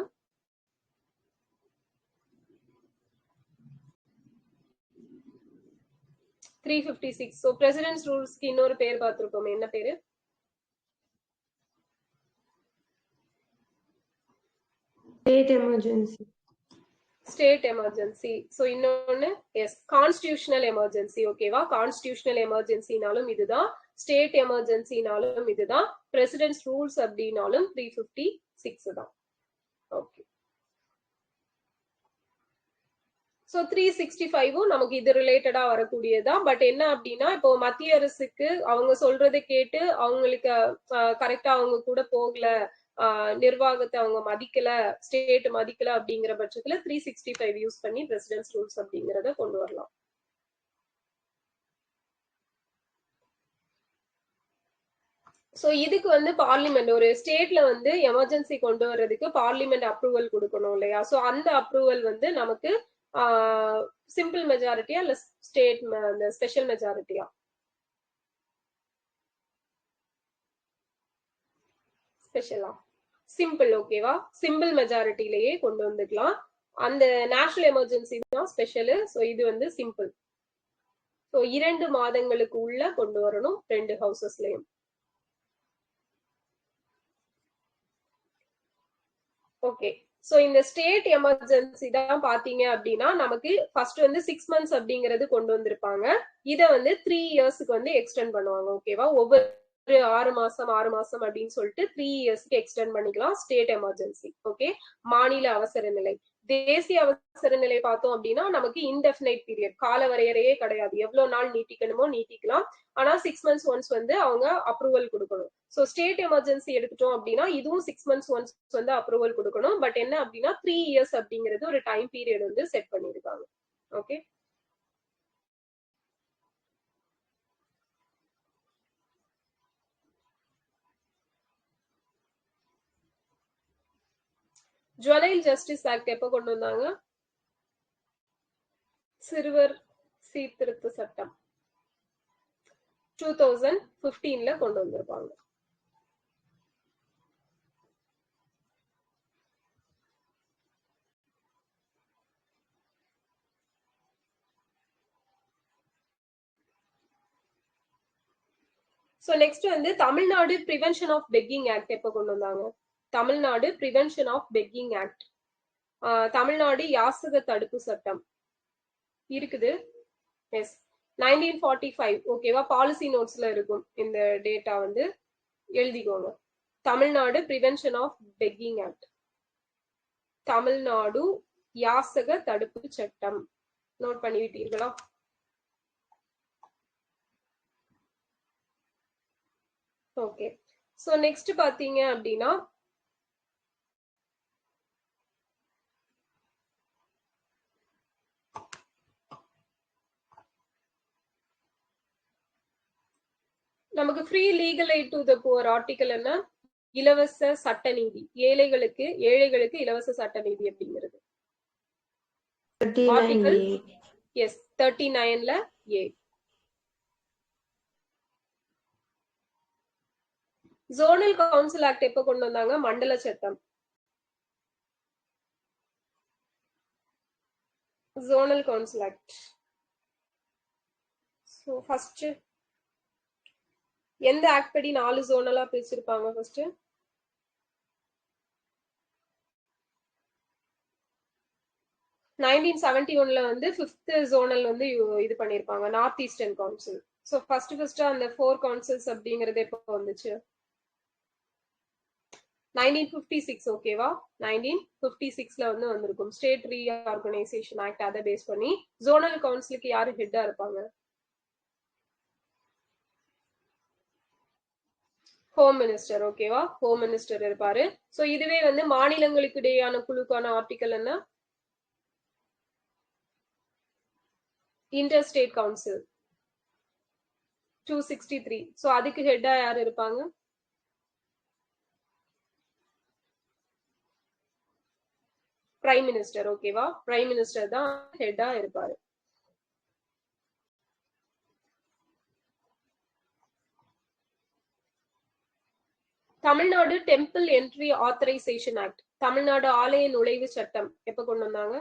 த்ரீ 356. சோ பிரசிடென்ட்ஸ் ரூல்ஸ்க்கு இன்னொரு பேர் பார்த்திருக்கோம், என்ன பேரு? State emergency. State emergency. So இன்னொன்னு yes constitutional emergency ஓகேவா. constitutional emergencyனாலும் இதுதான், state emergencyனாலும் இதுதான், president's rules அப்படினாலும் 356 தான். ஓகே ஸோ 365 நமக்கு இது ரிலேட்டடா வரக்கூடியதான். பட் என்ன அப்படின்னா இப்போ மத்திய அரசுக்கு அவங்க சொல்றதை கேட்டு அவங்களுக்கு கரெக்டா அவங்க கூட போகல, நிர்வாகத்தை அவங்க மதிக்கல, ஸ்டேட் மதிக்கல அப்படிங்கிற பட்சத்துல 365 யூஸ் பண்ணி பிரசிடென்ட்ஸ் ரூல்ஸ் அப்படிங்கறத கொண்டு வரலாம். சோ இதுக்கு வந்து பார்லிமெண்ட் ஒரு ஸ்டேட்ல வந்து எமர்ஜென்சி கொண்டு வர்றதுக்கு பார்லிமெண்ட் அப்ரூவல் கொடுக்கணும் இல்லையா? சோ அந்த அப்ரூவல் வந்து நமக்கு சிம்பிள் மெஜாரிட்டியா இல்ல ஸ்டேட் அந்த ஸ்பெஷல் மெஜாரிட்டியா? ஸ்பெஷலா? சிம்பிள். ஓகேவா? சிம்பிள் மெஜாரிட்டிலேயே கொண்டு வந்துக்கலாம். அந்த நேஷனல் எமர்ஜென்சி தான் ஸ்பெஷல். சோ இது வந்து சிம்பிள். சோ 2 மாதங்களுக்கு உள்ள கொண்டு வரணும் 2 ஹவுசஸ்லயும். ஓகே. சோ இந்த ஸ்டேட் எமர்ஜென்சி தான் பாத்தீங்க அப்படின்னா நமக்கு ஃபர்ஸ்ட் வந்து 6 months அப்படிங்கறது கொண்டு வந்திருப்பாங்க. இத வந்து 3 இயர்ஸ்க்கு வந்து எக்ஸ்டெண்ட் பண்ணுவாங்க. ஓகேவா? ஒவ்வொரு 6 மாசம் அப்படின்னு சொல்லிட்டு 3 இயர்ஸ்க்கு எக்ஸ்டெண்ட் பண்ணிக்கலாம் ஸ்டேட் எமர்ஜென்சி. ஓகே. மாநில அவசர நிலை. தேசிய அவசர நிலை பார்த்தோம் அப்படின்னா நமக்கு இன்டெஃபினைட் பீரியட், கால வரையறையே கிடையாது. எவ்வளவு நாள் நீட்டிக்கணுமோ நீட்டிக்கலாம். ஆனா 6 months ஒன்ஸ் வந்து அவங்க அப்ரூவல் கொடுக்கணும். சோ ஸ்டேட் எமர்ஜென்சி எடுத்துட்டோம் அப்படின்னா இதுவும் 6 months ஒன்ஸ் வந்து அப்ரூவல் கொடுக்கணும். பட் என்ன அப்படின்னா 3 இயர்ஸ் அப்படிங்கிறது ஒரு டைம் பீரியட் வந்து செட் பண்ணிருக்காங்க. ஓகே. ஜுவனைல் ஜஸ்டிஸ் ஆக்ட் எப்ப கொண்டு வந்தாங்க? சிறுவர் சீர்திருத்த சட்டம் 2015ல கொண்டு வந்திருப்பாங்க. சோ நெக்ஸ்ட் வந்து Tamil Nadu prevention of begging act எப்ப கொண்டு வந்தாங்க? Tamil Nadu prevention of begging act. Tamil Nadu யாசக தடுப்பு சட்டம் இருக்குது. எஸ் 1945. ஓகேவா? பாலிசி நோட்ஸ்ல இருக்கும் இந்த டேட்டா வந்து எழுதிக்கோங்க. Tamil Nadu prevention of begging act, Tamil Nadu யாசக தடுப்பு சட்டம். நோட் பண்ணிவிட்டீர்களா? ஓகே. சோ நெக்ஸ்ட் பாத்தீங்க அப்படின்னா நமக்கு free legal aid to the poor article என்ன? இலவச சட்ட நீதி. ஏழைகளுக்கு இலவச சட்ட நீதி அப்படிங்கிறது ஆர்டிகல் 39ல ஏ. ஜோனல் கவுன்சில் ஆக்ட் எப்ப கொண்டு வந்தாங்க? மண்டல சட்டம். Zonal council act. So first எந்த ஆக்ட் படி 4 ஜோனலா பிரிச்சிருப்பாங்க? ஃபர்ஸ்ட் 1971ல வந்து 5th ஜோனல் வந்து இது பண்ணிருப்பாங்க, north eastern council. So first அந்த 4 கவுன்சில்ஸ் அப்படிங்கறது எப்போ வந்துச்சு? 1956. ஓகேவா? 1956ல வந்து வந்திருக்கும் ஸ்டேட் ரீஆர்கனைசேஷன் ஆக்ட். அதை பேஸ் பண்ணி ஜோனல் கவுன்சிலுக்கு யாரு ஹெட்டா இருப்பாங்க? Home minister. ஓகேவா? ஹோம் மினிஸ்டர் இருப்பாரு. சோ இதுவே வந்து மாநிலங்களுக்கு இடையான குழுக்கான ஆர்டிகல் என்ன? Interstate council 263. சோ அதுக்கு ஹெட்டா யார் இருப்பாங்க? Prime minister. ஓகேவா? பிரைம் மினிஸ்டர் தான் ஹெட்டா இருப்பாரு. Tamil Nadu temple entry authorisation act, Tamil Nadu ஆலய நுழைவு சட்டம் எப்ப கொண்டு வந்தாங்க?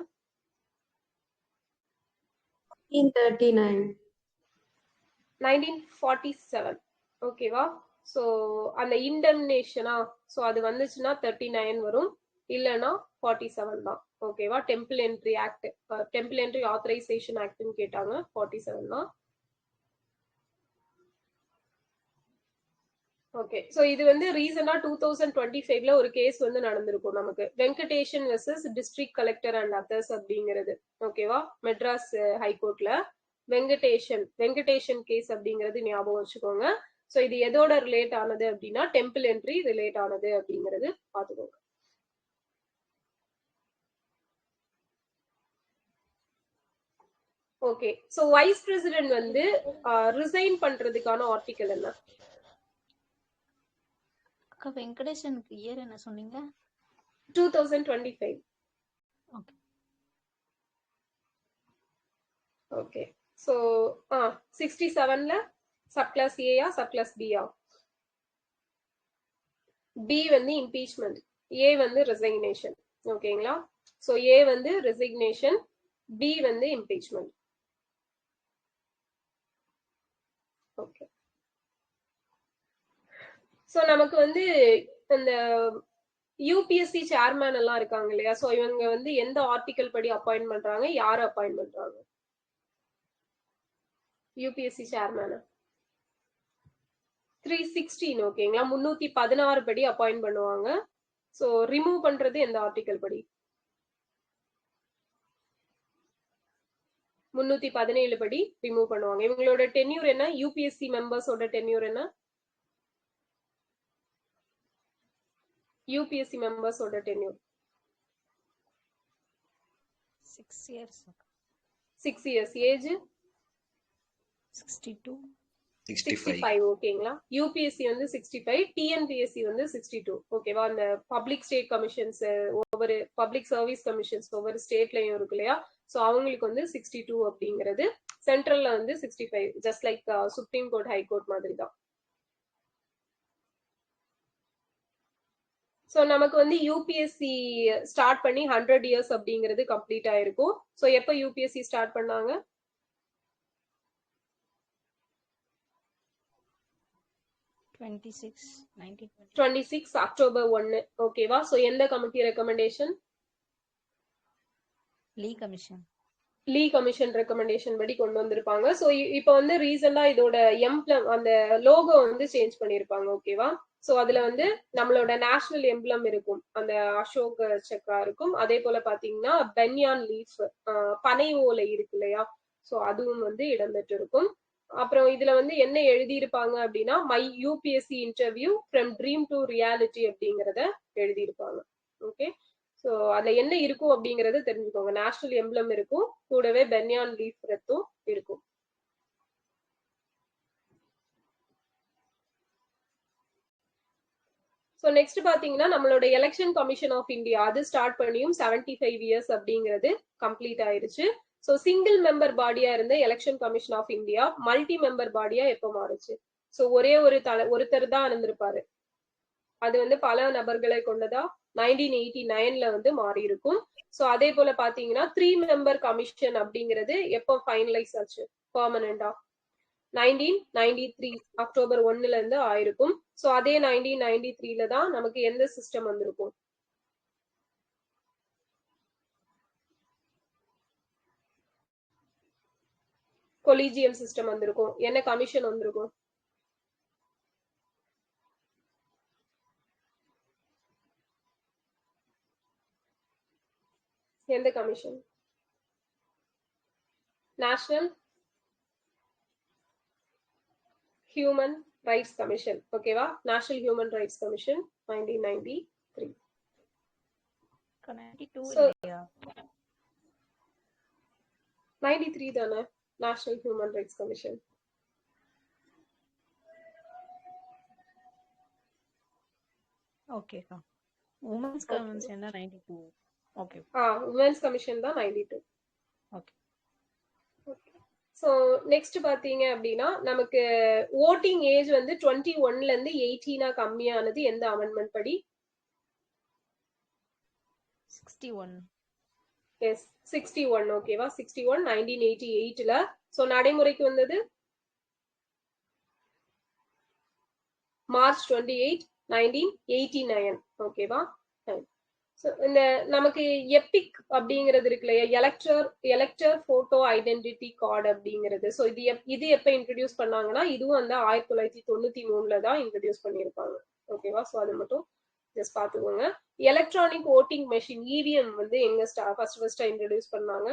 1947. ஓகேவா? சோ அந்த இண்டம்னேஷனா, சோ அது வந்துச்சுன்னா 39 வரும், இல்லனா 47 தான். ஓகேவா? Temple entry act, temple entry authorisation ஆக்ட்னு கேட்டாங்க, 47 தான். ஓகே, சோ இது வந்து ரீசனா 2025ல ஒரு கேஸ் வந்து நடந்திருக்கும் நமக்கு, Venkatesan versus district collector and others அப்படிங்கிறது. ஓகேவா, மெட்ராஸ் ஹைகோர்ட்ல வெங்கடேஷன் கேஸ் அப்படிங்கிறது ஞாபகம் வச்சுக்கோங்க. சோ இது எதோட ரிலேட் ஆனது அப்படின்னா டெம்பிள் என்ட்ரி ரிலேட் ஆனது அப்படிங்கிறது பாத்துக்கோங்க. ஓகே, சோ வைஸ் பிரசிடென்ட் வந்து ரிசைன் பண்றதுக்கான ஆர்டிகல் என்ன? அக்கா வெங்கடேஷனுக்கு இயர் என்ன சொன்னீங்க? 2025. ஓகே. ஓகே, சோ 67ல சப் கிளாஸ் ஏயா சப் கிளாஸ் பியா? பி வந்து இம்பீச்மெண்ட், ஏ வந்து ரெசிக்னேஷன். ஓகேங்களா, சோ ஏ வந்து ரெசிக்னேஷன், பி வந்து இம்பீச்மெண்ட். ஓகே, சோ நமக்கு வந்து இந்த யூபிஎஸ்சி சேர்மேன் எல்லாம் இருக்காங்க இல்லையா, சோ இவங்க வந்து எந்த ஆர்டிகல் படி அப்பாயின்ட் பண்றாங்க, யாரு அப்பாயின்ட் பண்றாங்க யூபிஎஸ்சி சேர்மேன்? 316. ஓகேங்களா, 316 படி அப்பாயின்ட் பண்ணுவாங்க. சோ ரிமூவ் பண்றது எந்த ஆர்டிகல் படி? 317 படி ரிமூவ் பண்ணுவாங்க. இவங்களோட டென்யூர் என்ன? யூபிஎஸ்சி மெம்பர்ஸோட டென்யூர் என்ன? யூபிஎஸ்சி மெம்பர்ஸோட டென்யூர் 6 years. 6 years. ஏஜ் 62. 65. ஓகேங்களா, யூபிஎஸ்சி வந்து 65, டிஎன்பிஎஸ்சி வந்து 62. ஓகேவா, அந்த பப்ளிக் ஸ்டேட் கமிஷன்ஸ், ஒவ்வொரு பப்ளிக் சர்வீஸ் கமிஷன்ஸ் ஒவ்வொரு ஸ்டேட்லயும் இருக்கு இல்லையா, சோ அவங்களுக்கு வந்து 62 அப்படிங்கிறது, சென்ட்ரல்ல வந்து 65, just like supreme court high court மாதிரி தான். சோ நமக்கு வந்து யூபிஎஸ்சி ஸ்டார்ட் பண்ணி 100 இயர்ஸ் அப்படிங்கிறது கம்ப்ளீட் ஆயிருக்கும். சோ எப்ப யூபிஎஸ்சி ஸ்டார்ட் பண்ணாங்க? 1926 அக்டோபர் 1. ஓகேவா, சோ எந்த கமிட்டி ரெக்கமெண்டேஷன்? லீ கமிஷன் ரெக்கமெண்டேஷன் படி கொண்டு வந்திருப்பாங்க. சோ இப்போ வந்து ரீசெண்டா இதோட எம்ப்ளம், அந்த லோகோ வந்து சேஞ்ச் பண்ணிருப்பாங்க. ஓகேவா, சோ அதுல வந்து நம்மளோட நேஷனல் எம்ப்ளம் இருக்கும், அந்த அசோக் சக்ரா இருக்கும். அதே போல பாத்தீங்கன்னா பென்யான் லீஃப், பனை ஓலை இருக்கு இல்லையா, சோ அதுவும் வந்து இடம்பெற்று இருக்கும். அப்புறம் இதுல வந்து என்ன எழுதியிருப்பாங்க அப்படின்னா my UPSC interview from dream to reality அப்படிங்கறத எழுதியிருப்பாங்க. ஓகே, சோ அதுல என்ன இருக்கும் அப்படிங்கறது தெரிஞ்சுக்கோங்க. நேஷனல் எம்ப்ளம் இருக்கும், கூடவே பென்யான் லீஃப் ரெத்தும் இருக்கும். சோ நெக்ஸ்ட் பாத்தீங்கன்னா நம்மளோட எலெக்ஷன் கமிஷன் ஆஃப் இந்தியா, அது ஸ்டார்ட் பண்ணியும் 75 இயர்ஸ் அப்படிங்கிறது கம்ப்ளீட் ஆயிருச்சு. சோ சிங்கிள் மெம்பர் பாடியா இருந்த election commission of India multi member பாடியா எப்ப மாறுச்சு? சோ ஒரே ஒருத்தர் தான் இருந்திருப்பாரு, அது வந்து பல நபர்களை கொண்டதா 1989ல வந்து மாறி இருக்கும். சோ அதே போல பாத்தீங்கன்னா 3 மெம்பர் கமிஷன் அப்படிங்கிறது எப்போ ஃபைனலைஸ் ஆச்சு பெர்மனண்டா? 1993 அக்டோபர் 1ல இருந்து ஆயிருக்கும். சோ அதே 1993ல தான் நமக்கு எந்த சிஸ்டம் வந்திருக்கும்? கொலிஜியம் சிஸ்டம் வந்திருக்கும். என்ன கமிஷன் வந்திருக்கும்? எந்த commission? National human rights commission. ஓகேவா, நேஷனல் ஹியூமன் ரைட்ஸ் கமிஷன் 1993. 93 தானே நேஷனல் ஹியூமன் ரைட்ஸ் கமிஷன்? ஓகேக்கா, உமன்ஸ் கமிஷன் தான் 92. ஓகே, உமன்ஸ் கமிஷன் தான் 92. ஓகே. சோ நெக்ஸ்ட் பாத்தீங்க அப்படின்னா நமக்கு ஓட்டிங் ஏஜ் வந்து 21ல இருந்து 18 கம்மியானது எந்த அமெண்ட்மெண்ட் படி? 61. எஸ், 61. ஓகேவா, 61 1988ல. சோ நடைமுறைக்கு வந்தது மார்ச் 28, 1989. ஓகேவா, ஸோ இந்த நமக்கு எபிக் அப்படிங்கிறது இருக்கு இல்லையா, எலக்டர் போட்டோ ஐடென்டிட்டி கார்டு அப்படிங்கிறது. ஸோ இது எப்ப இன்ட்ரடியூஸ் பண்ணாங்கன்னா இதுவும் வந்து 1993 தான் இன்ட்ரடியூஸ் பண்ணியிருப்பாங்க. ஓகேவா? ஸோ அது மட்டும் ஜஸ்ட் பார்த்துக்கோங்க. எலக்ட்ரானிக் ஓட்டிங் மெஷின் இவிஎம் வந்து எங்க ஃபர்ஸ்ட் இன்ட்ரடியூஸ் பண்ணாங்க?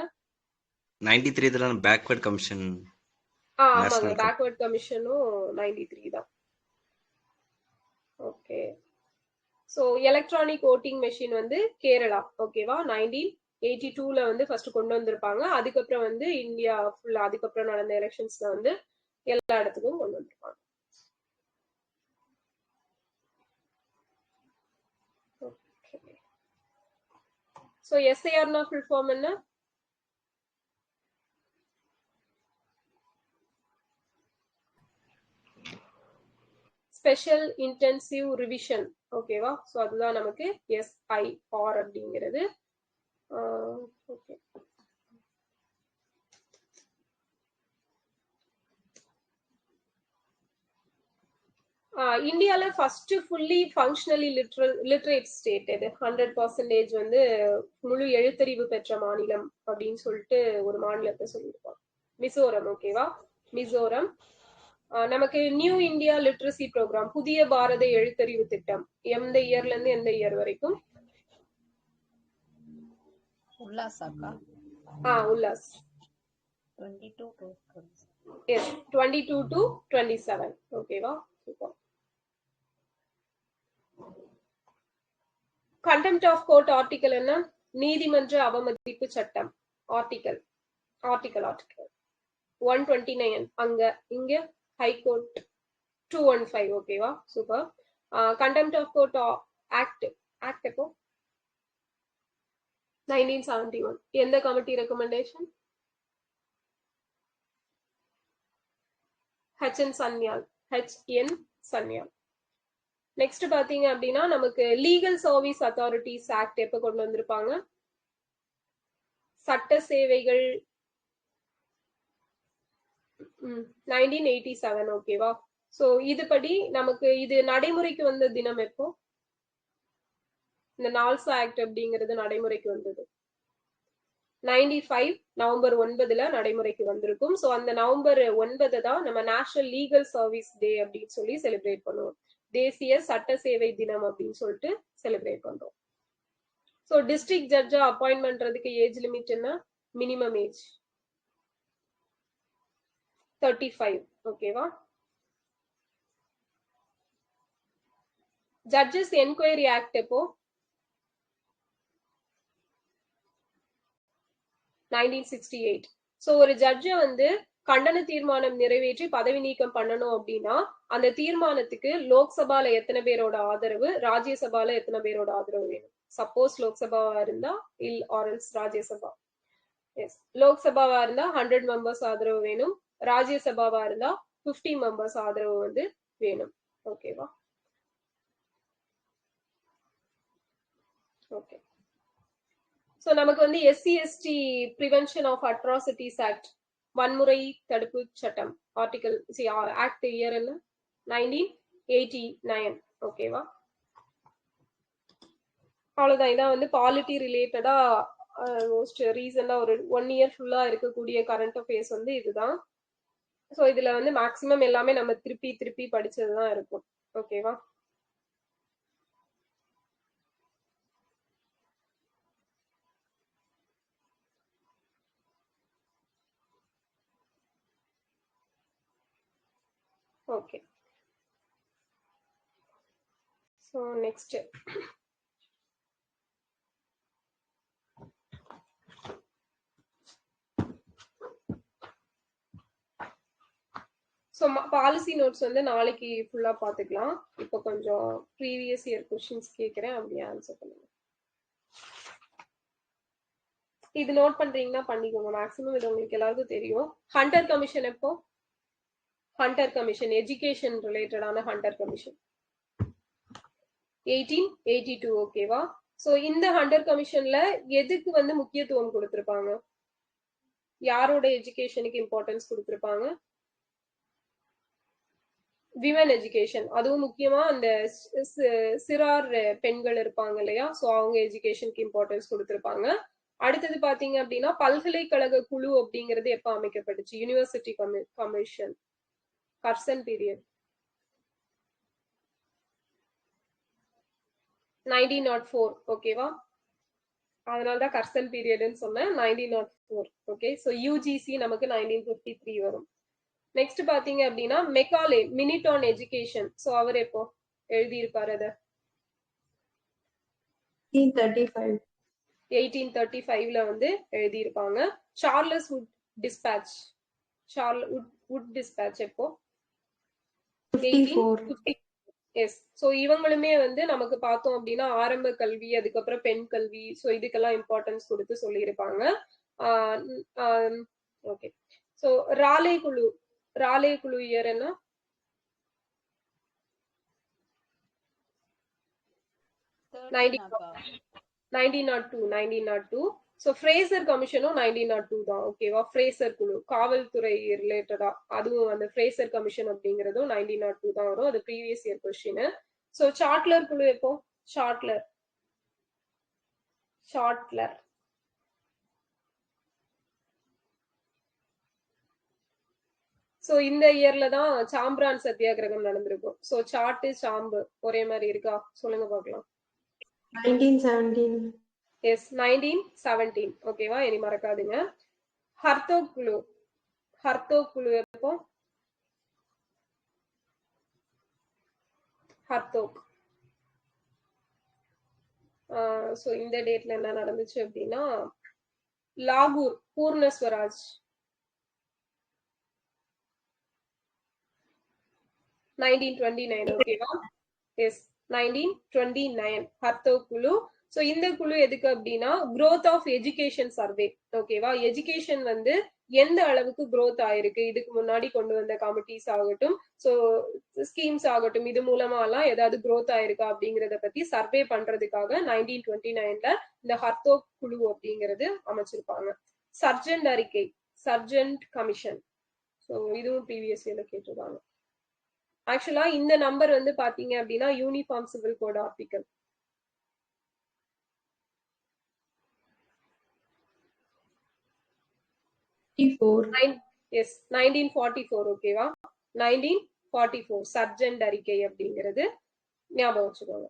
93 பேக்வர்ட் கமிஷன். ஆமாங்க, பேக்வர்ட் கமிஷனும் 93 தான். Okay. So electronic voting machine வந்து கேரளா. ஓகேவா? 1982ல வந்து ஃபர்ஸ்ட் கொண்டு வந்திருப்பாங்க. அதுக்கப்புறம் வந்து இந்தியா ஃபுல்லா அதுக்கப்புறம் நடந்த எலெக்ஷன்ஸ்ல வந்து எல்லா இடத்துக்கும் கொண்டு வந்திருப்பாங்க. ஸோ எஸ்ஐஆர்னா ஃபுல் ஃபார்ம் என்ன? Special intensive revision. ஓகேவா? ஸோ அதுதான் நமக்கு எஸ்ஐஆர் அப்படிங்கிறது. ஓகே. இந்தியால first fully functionally literate state எது? 100% வந்து முழு எழுத்தறிவு பெற்ற மாநிலம் அப்படின்னு சொல்லிட்டு ஒரு மாநிலத்தை சொல்லியிருப்பாங்க, மிசோரம். ஓகேவா? மிசோரம். நமக்கு நியூ இந்தியா லிட்ரஸி ப்ரோக்ராம், புதிய பாரத எழுத்தறிவு திட்டம் எந்த இயர்ல இருந்து எந்த இயர் வரைக்கும்? உல்லாஸ். 22 to 27. ஓகேவா? Super. Contempt of court article என்ன? நீதிமன்ற அவமதிப்பு சட்டம். ஆர்டிகல் 129. அங்க இங்க ஹைகோர்ட் 215. ஓகேவா? Super. Contempt of court act எப்போ? 1971. எந்த committee recommendation? HN Sanyal. Next பாத்தீங்க அப்படின்னா நமக்கு லீகல் சர்வீஸ் அத்தாரிட்டிஸ் ஆக்ட் எப்ப கொண்டு வந்திருப்பாங்க? சட்ட சேவைகள் 1987. ஓகேவா? சோ இதுபடி நமக்கு இது நடைமுறைக்கு வந்த தினம் எப்போ? இந்த நால்சா ஆக்ட் அப்படிங்கிறது நடைமுறைக்கு வந்தது 95 நவம்பர் 9 நடைமுறைக்கு வந்திருக்கும். ஸோ அந்த நவம்பர் 9 தான் நம்ம நேஷனல் லீகல் சர்வீஸ் டே அப்படின்னு சொல்லி செலிப்ரேட் பண்ணுவோம். தேசிய சட்ட சேவை தினம் அப்படின்னு சொல்லிட்டு செலிப்ரேட் பண்றோம். ஸோ டிஸ்ட்ரிக்ட் ஜட்ஜா அப்பாயின்ட் பண்றதுக்கு ஏஜ் லிமிட் என்ன? Minimum age 35. ஓகேவா? ஜட்ஜஸ் என்கொயரி ஆக்ட் எப்போ? 1968. ஸோ ஒரு ஜட்ஜை வந்து கண்டன தீர்மானம் நிறைவேற்றி பதவி நீக்கம் பண்ணணும் அப்படின்னா அந்த தீர்மானத்துக்கு லோக்சபால எத்தனை பேரோட ஆதரவு, ராஜ்யசபால எத்தனை பேரோட ஆதரவு வேணும்? சப்போஸ் லோக்சபாவா இருந்தா ஆர்எல்ஸ் ராஜ்யசபா. எஸ், லோக்சபாவா இருந்தா 100 மெம்பர்ஸ் ஆதரவு வேணும், ராஜ்யசபாவா இருந்தா 50 மெம்பர்ஸ் ஆதரவு வந்து வேணும். ஓகேவா? ஓகே. ஸோ நமக்கு வந்து SC/ST prevention of atrocities act, வன்முறை தடுப்பு சட்டம், ஆர்டிகல் ஆக்ட் இயர் என்ன? 1989. ஓகேவா? அவ்வளவுதான். இதான் வந்து பாலிட்டி ரிலேட்டடா மோஸ்ட் ரீசெண்டா ஒரு 1 இயர் ஃபுல்லா இருக்கக்கூடிய கரண்ட் அஃபேர்ஸ் வந்து இதுதான். ஸோ இதுல வந்து மேக்சிமம் எல்லாமே நம்ம திருப்பி படிச்சதுதான் இருக்கும். ஓகேவா? Okay. So next so policy notes வந்து நாளைக்கு ஃபுல்லா பாத்துக்கலாம். இப்போ கொஞ்சம் ப்ரீவியஸ் இயர் கொஸ்டின்ஸ் கேட்கிறேன், அப்படியே ஆன்சர் பண்ணுங்க. இது நோட் பண்றீங்கன்னா பண்ணிக்கோங்க. மேக்ஸிமம் இது உங்களுக்கு எல்லாருக்கும் தெரியும். ஹண்டர் கமிஷன் எப்போ? ஹண்டர் கமிஷன் எஜுகேஷன் ரிலேட்டடான ஹண்டர் கமிஷன் 1882. ஓகேவா? சோ இந்த ஹண்டர் கமிஷன்ல எதுக்கு வந்து முக்கியத்துவம் கொடுத்திருப்பாங்க? யாரோட எஜுகேஷனுக்கு இம்பார்ட்டன்ஸ் கொடுத்திருப்பாங்க? விமன் எஜுகேஷன், அதுவும் முக்கியமா அந்த சிறார் பெண்கள் இருப்பாங்க இல்லையா, சோ அவங்க எஜுகேஷனுக்கு இம்பார்ட்டன்ஸ் கொடுத்திருப்பாங்க. அடுத்தது பாத்தீங்க அப்படின்னா பல்கலைக்கழக குழு அப்படிங்கிறது எப்ப அமைக்கப்பட்டுச்சு? University commission, Curzon period 1904. ஓகேவா? அதனாலதான் கர்சன் பீரியட்னு சொன்னேன். 1904. ஓகே, சோ யூஜிசி நமக்கு 1953 வரும். நெக்ஸ்ட் பாத்தீங்க அப்படின்னா Macaulay, minute on education. So அவர் எப்போ எழுதியிருப்பாரு அத? 1835. 1835ல வந்து எழுதியிருப்பாங்க. Charles Wood dispatch, Wood dispatch எப்போ? 54. எஸ். சோ இவங்களுமே வந்து நமக்கு பார்த்தோம் அப்படின்னா ஆரம்ப கல்வி, அதுக்கப்புறம் பெண் கல்வி, சோ இதுக்கெல்லாம் இம்பார்ட்டன்ஸ் கொடுத்து சொல்லியிருப்பாங்க. ஓகே, சோ ராலே குழு இயர் என்ன? 1902. சோ ஃப்ரேசர் கமிஷனும் 1902 தான். ஓகேவா? ஃப்ரேசர் குழு காவல்துறை ரிலேட்டடா, அதுவும் அந்த ஃப்ரேசர் கமிஷன் அப்படிங்கறதும் 1902 தான் வரும். அது previous year question. So Sadler குழு எப்போ? சாட்லர் சோ இந்த இயர்ல தான் சாம்பிரான் சத்தியாகிரகம் நடந்திருக்கும். சோ சாட்டு சாம்பு ஒரே மாதிரி இருக்கா? சொல்லுங்க பார்க்கலாம். 1917. எஸ், 1917. ஓகேவா? இனி மறக்காதுங்க. ஹர்தோக் குழு எப்போ? ஹர்தோக். சோ இந்த டேட்ல என்ன நடந்துச்சு அப்படின்னா லாகூர் பூர்ண ஸ்வராஜ் 1929. ஓகேவா? எஸ், 1929 ஹர்தோக் குழு. சோ இந்த குழு எதுக்கு அப்படின்னா growth ஆஃப் எஜுகேஷன் சர்வே. ஓகேவா? எஜுகேஷன் வந்து எந்த அளவுக்கு growth ஆயிருக்கு, இதுக்கு முன்னாடி கொண்டு வந்த கமிட்டிஸ் ஆகட்டும், சோ ஸ்கீம்ஸ் ஆகட்டும், இது மூலமா எல்லாம் ஏதாவது growth ஆயிருக்கா அப்படிங்கறத பத்தி சர்வே பண்றதுக்காக 1929ல இந்த ஹர்தோக் குழு அப்படிங்கிறது அமைச்சிருப்பாங்க. சர்ஜென்ட் அறிக்கை, சர்ஜென்ட் கமிஷன். சோ இதுவும் ப்ரீவியஸ் இயர்ல கேட்டிருக்காங்க. ஆக்சுவலா இந்த நம்பர் வந்து பாத்தீங்க அப்படின்னா uniform civil code article. Yes, 1944. ஓகேவா? 1944 சர்ஜென்ட் அறிக்கை அப்படிங்கிறது ஞாபகம் வச்சுக்கோங்க.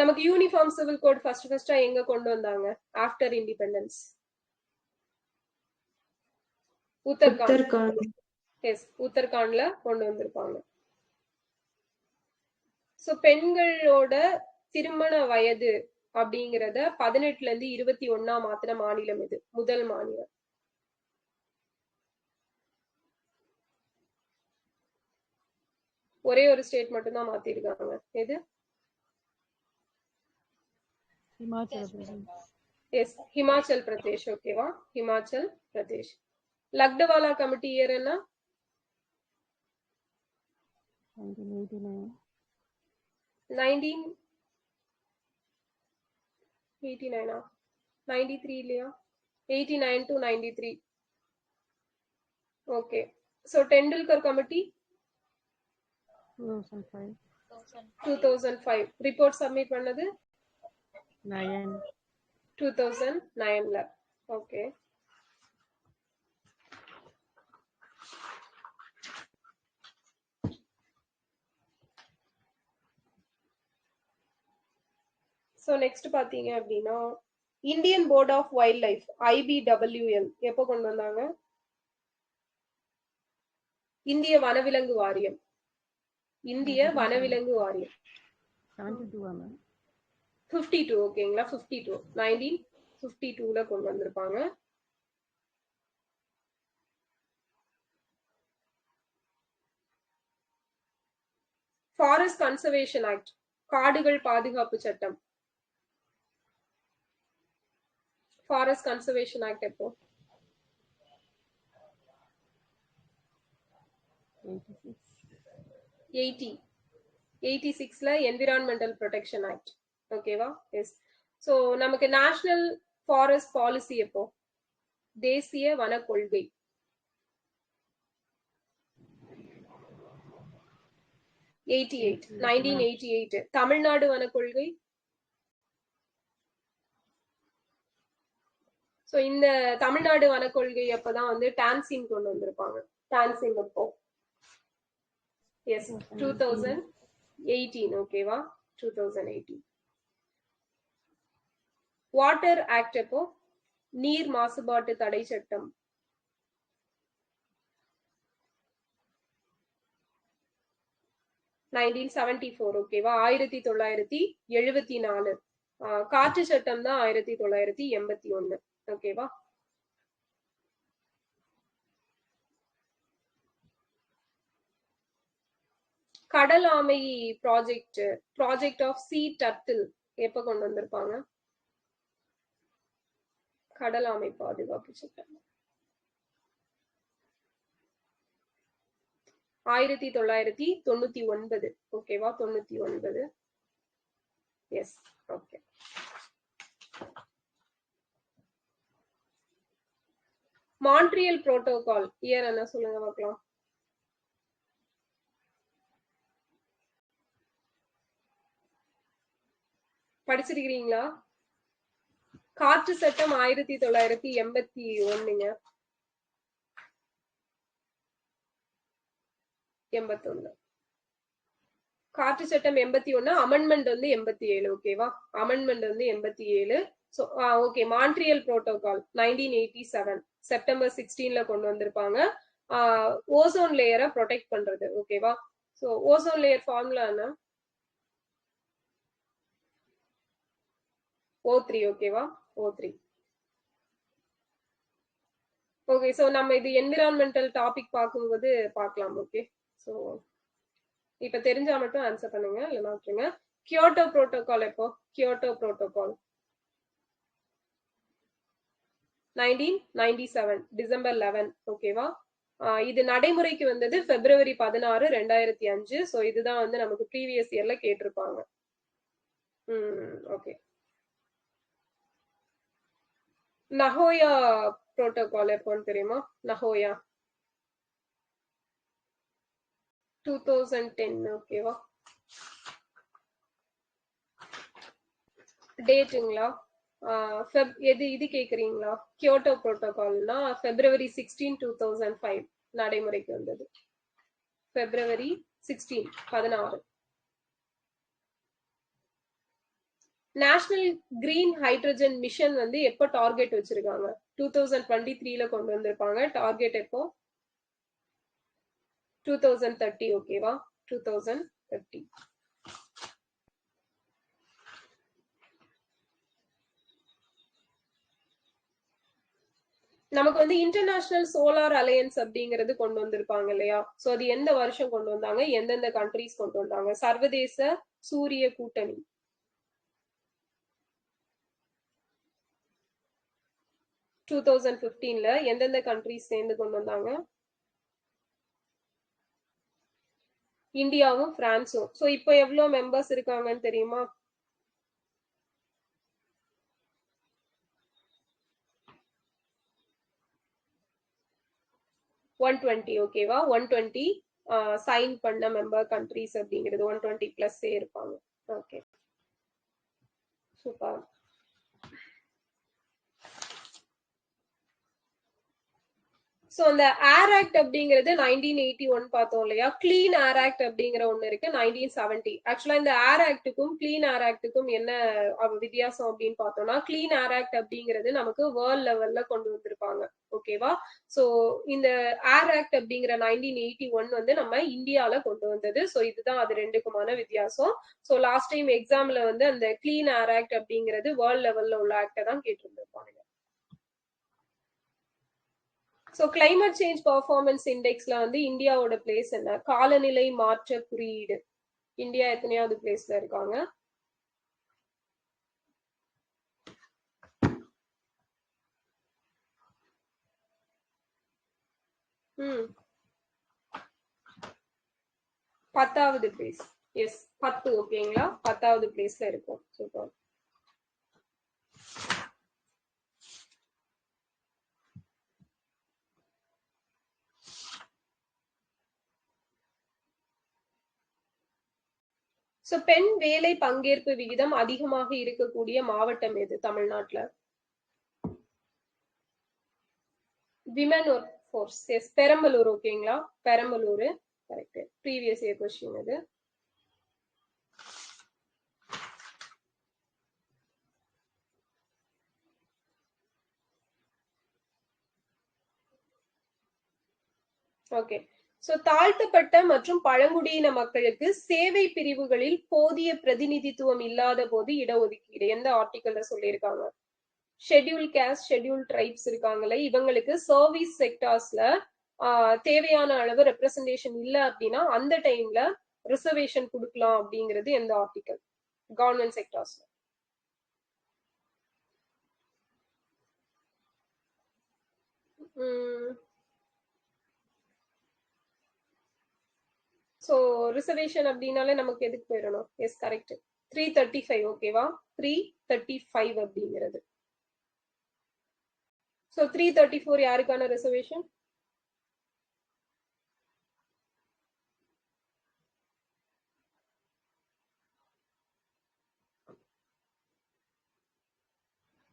நமக்கு யூனிஃபார்ம் சிவில் கோட் ஃபர்ஸ்டா எங்க கொண்டு வந்தாங்க ஆஃப்டர் இண்டிபெண்டன்ஸ்? உத்தரகாண்ட். எஸ், உத்தரகாண்ட்ல கொண்டு வந்திருப்பாங்க. சோ பெண்களோட திருமண வயது அப்படிங்கறத 18ல இருந்து 21 மாத்தின மாநிலம் இது, முதல் மாநிலம். ஒரே ஒரு ஸ்டேட் மட்டும் தான் மாத்திருக்காங்க. எது? எஸ், ஹிமாச்சல் பிரதேஷ். ஓகேவா? ஹிமாச்சல் பிரதேஷ். லக்டவாலா கமிட்டி இயர் என்ன? 1989. 93 இல்லையா? 89 to 93. Okay, so Tendulkar committee 2005. Report submit பண்ணது 2009ல. ஓகே, சோ நெக்ஸ்ட் பாத்தீங்க அப்படின்னா Indian board of wildlife, IBWL எப்போ கொண்டு வந்தாங்க? இந்திய வனவிலங்கு வாரியம். 52. ஓகேங்களா? 52 1952ல கொண்டு வந்திருப்பாங்க. ஃபாரஸ்ட் கன்சர்வேஷன் ஆக்ட், காடுகள் பாதுகாப்பு சட்டம். ஃபாரஸ்ட் கன்சர்வேஷன் ஆக்ட் எப்போ? 86ல என்விரான்மெண்டல் ப்ரொடெக்ஷன் ஆக்ட். ஓகேவா? எஸ். சோ நமக்கு நேஷனல் ஃபாரஸ்ட் பாலிசி எப்போ? தேசிய வன கொள்கை. 1988 தமிழ்நாடு வன கொள்கை. சோ இந்த தமிழ்நாடு வன கொள்கை அப்பதான் வந்து டான்சின் கொண்டு வந்திருப்பாங்க. டான்சின் அப்போ எஸ் 2018 ஓகேவா 2018. வாட்டர் ஆக்ட் அப்போ நீர் மாசுபாட்டு தடை சட்டம். நைன்டீன் 1974 ஓகேவா 1974. காற்று சட்டம் தான் 1981 ஓகேவா. கடல் ஆமை ப்ராஜெக்ட் ஆஃப் சீ டர்ட்டில் எப்ப கொண்டு வந்திருப்பாங்க? கடல் ஆமை பாதுகாப்பு சட்டம் 1999 ஓகேவா 99. S okay. Montreal protocol year என்ன சொல்லுங்க பார்க்கலாம். படிச்சிருக்கீங்களா? காற்று சட்டம் 1981ங்க 81. காற்று சட்டம் 81, அமெண்ட்மெண்ட் வந்து 87 ஓகேவா. அமெண்ட்மெண்ட் வந்து 87. So okay. Montreal protocol 1987 September 16ல கொண்டு வந்திருப்பாங்க. ஓசோன் லேயரை ப்ரொடெக்ட் பண்றது ஓகேவா. சோ ஓசோன் லேயர் ஃபார்முலா என்ன? O3 ஓகேவா O3. ஓகே. சோ நம்ம இது என்விரான்மெண்டல் டாபிக் பார்க்கும்போது பார்க்கலாம். ஓகே. சோ இப்ப தெரிஞ்சா மட்டும் ஆன்சர் பண்ணுங்க, இல்லைன்னா விட்டுருங்க. கியோட்டோ புரோட்டோகால் எப்போ? கியோட்டோ புரோட்டோகால் 1997 டிசம்பர் 11 ஓகேவா. இது நடைமுறைக்கு வந்தது பிப்ரவரி 16, 2005. சோ இதுதான் வந்து நமக்கு ப்ரீவியஸ் இயர்ல கேட்டிருப்பாங்க. ஓகே. நகோயா புரோட்டோகால் எப்போன்னு தெரியுமா? நகோயா 2010 ஓகேவா. டேட்டுங்களா? இது கேக்குறீங்களா? கியோட்டோ புரோட்டோகால்னா பிப்ரவரி 16, 2005 நடைமுறைக்கு வந்தது. பிப்ரவரி 16. நேஷனல் கிரீன் ஹைட்ரஜன் மிஷன் வந்து எப்ப டார்கெட் வச்சிருக்காங்க? 2023ல கொண்டு வந்திருப்பாங்க. டார்கெட் எப்போ? 2030 ஓகேவா 2030. நமக்கு வந்து இன்டர்நேஷனல் சோலார் அலையன்ஸ் அப்படிங்கிறது கொண்டு வந்திருப்பாங்க இல்லையா. சோ அது எந்த வருஷம் கொண்டு வந்தாங்க? எந்தெந்த கண்ட்ரீஸ் கொண்டு வந்தாங்க? சர்வதேச சூரிய கூட்டணி 2015ல எந்தெந்த கண்ட்ரீஸ் சேர்ந்து கொண்டு வந்தாங்க? இந்தியாவும் பிரான்ஸும். சோ இப்போ எவ்வளவு மெம்பர்ஸ் இருக்காங்கன்னு தெரியுமா? ஓகேவா 120 சைன் பண்ண மெம்பர் கண்ட்ரீஸ் அப்படிங்கிறது 120+ இருப்பாங்க. Okay super. சோ அந்த ஏர் ஆக்ட் அப்படிங்கிறது 1981 பார்த்தோம் இல்லையா. கிளீன் ஏர் ஆக்ட் அப்படிங்கிற ஒண்ணு இருக்கு 1970. ஆக்சுவலா இந்த ஏர் ஆக்டுக்கும் கிளீன் ஏர் ஆக்டுக்கும் என்ன வித்தியாசம் அப்படின்னு பார்த்தோம்னா, கிளீன் ஏர் ஆக்ட் அப்படிங்கிறது நமக்கு வேர்ல்ட் லெவல்ல கொண்டு வந்திருப்பாங்க ஓகேவா. சோ இந்த ஏர் ஆக்ட் அப்படிங்கிற 1981 வந்து நம்ம இந்தியால கொண்டு வந்தது. சோ இதுதான் அது ரெண்டுக்குமான வித்தியாசம். சோ லாஸ்ட் டைம் எக்ஸாம்ல வந்து அந்த கிளீன் ஏர் ஆக்ட் அப்படிங்கிறது வேர்ல்ட் லெவல்ல உள்ள ஆக்ட தான் கேட்டிருந்திருப்பாங்க. சோ கிளைமேட் சேஞ்ச் பெர்ஃபார்மன்ஸ் இண்டெக்ஸ்ல வந்து இந்தியாவோட பிளேஸ் என்ன? காலநிலை மாற்ற குறியீடு இந்தியா எத்தனையாவது பிளேஸ்ல இருக்காங்க? ம் 10வது பிளேஸ். எஸ் 10 ஓகேங்களா 10வது பிளேஸ்ல இருக்கும். சூப்பர். சோ பெண் வேலை பங்கேற்பு விகிதம் அதிகமாக இருக்கக்கூடிய மாவட்டம் எது தமிழ்நாட்டுல? Women work force. Yes, Perambalur. ஓகேங்களா, Perambalur correct. Previous year question இது. ஓகே. சோ தாழ்த்தப்பட்ட மற்றும் பழங்குடியின மக்களுக்கு சேவை பிரிவுகளில் போதிய பிரதிநிதித்துவம் இல்லாத போது இடஒதுக்கீடு எந்த ஆர்டிகல்ல சொல்லியிருக்காங்க? ஷெட்யூல் காஸ்ட், ஷெட்யூல் ட்ரைப்ஸ் இருக்காங்களே, இவங்களுக்கு சர்வீஸ் செக்டார்ஸ்ல தேவையான அளவு ரெப்ரசன்டேஷன் இல்ல அப்படின்னா அந்த டைம்ல ரிசர்வேஷன் கொடுக்கலாம் அப்படிங்கிறது எந்த ஆர்டிகல்? கவர்மெண்ட் செக்டார்ஸ்ல. சோ ரிசர்வேஷன் அப்படின்னாலே நமக்கு எதுக்கு போயிடணும்? Yes, correct. 335. ஓகேவா, 335 அப்படிங்கிறது. சோ 334 யாருக்கான ரிசர்வேஷன்?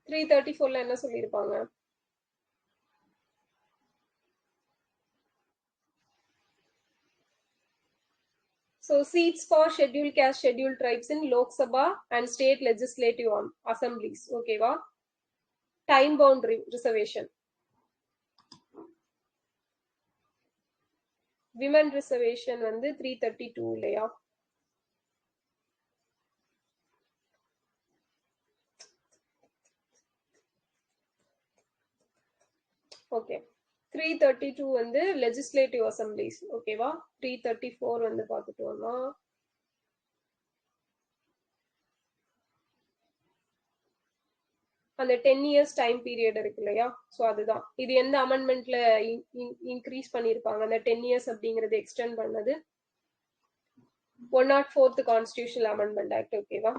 த்ரீ 34ல என்ன சொல்லியிருப்பாங்க? So seats for scheduled caste, scheduled tribes in Lok Sabha and state legislative assemblies. Okay va? Time bound reservation. Women reservation வந்து 332 இல்லையா? ஓகே. 332 வந்து legislative assemblies. ஓகேவா? 334 வந்து பார்த்துட்டோம்னா அந்த 10 years டைம் பீரியட் இருக்கு இல்லையா? சோ அதுதான். இது எந்த அமெண்ட்மெண்ட்ல இன்க்ரீஸ் பண்ணிருப்பாங்க? அந்த 10 years அப்படிங்கறது எக்ஸ்டெண்ட் பண்ணது 104th கான்ஸ்டிடியூஷனல் அமெண்ட்மெண்ட் ஆக்ட். ஓகேவா?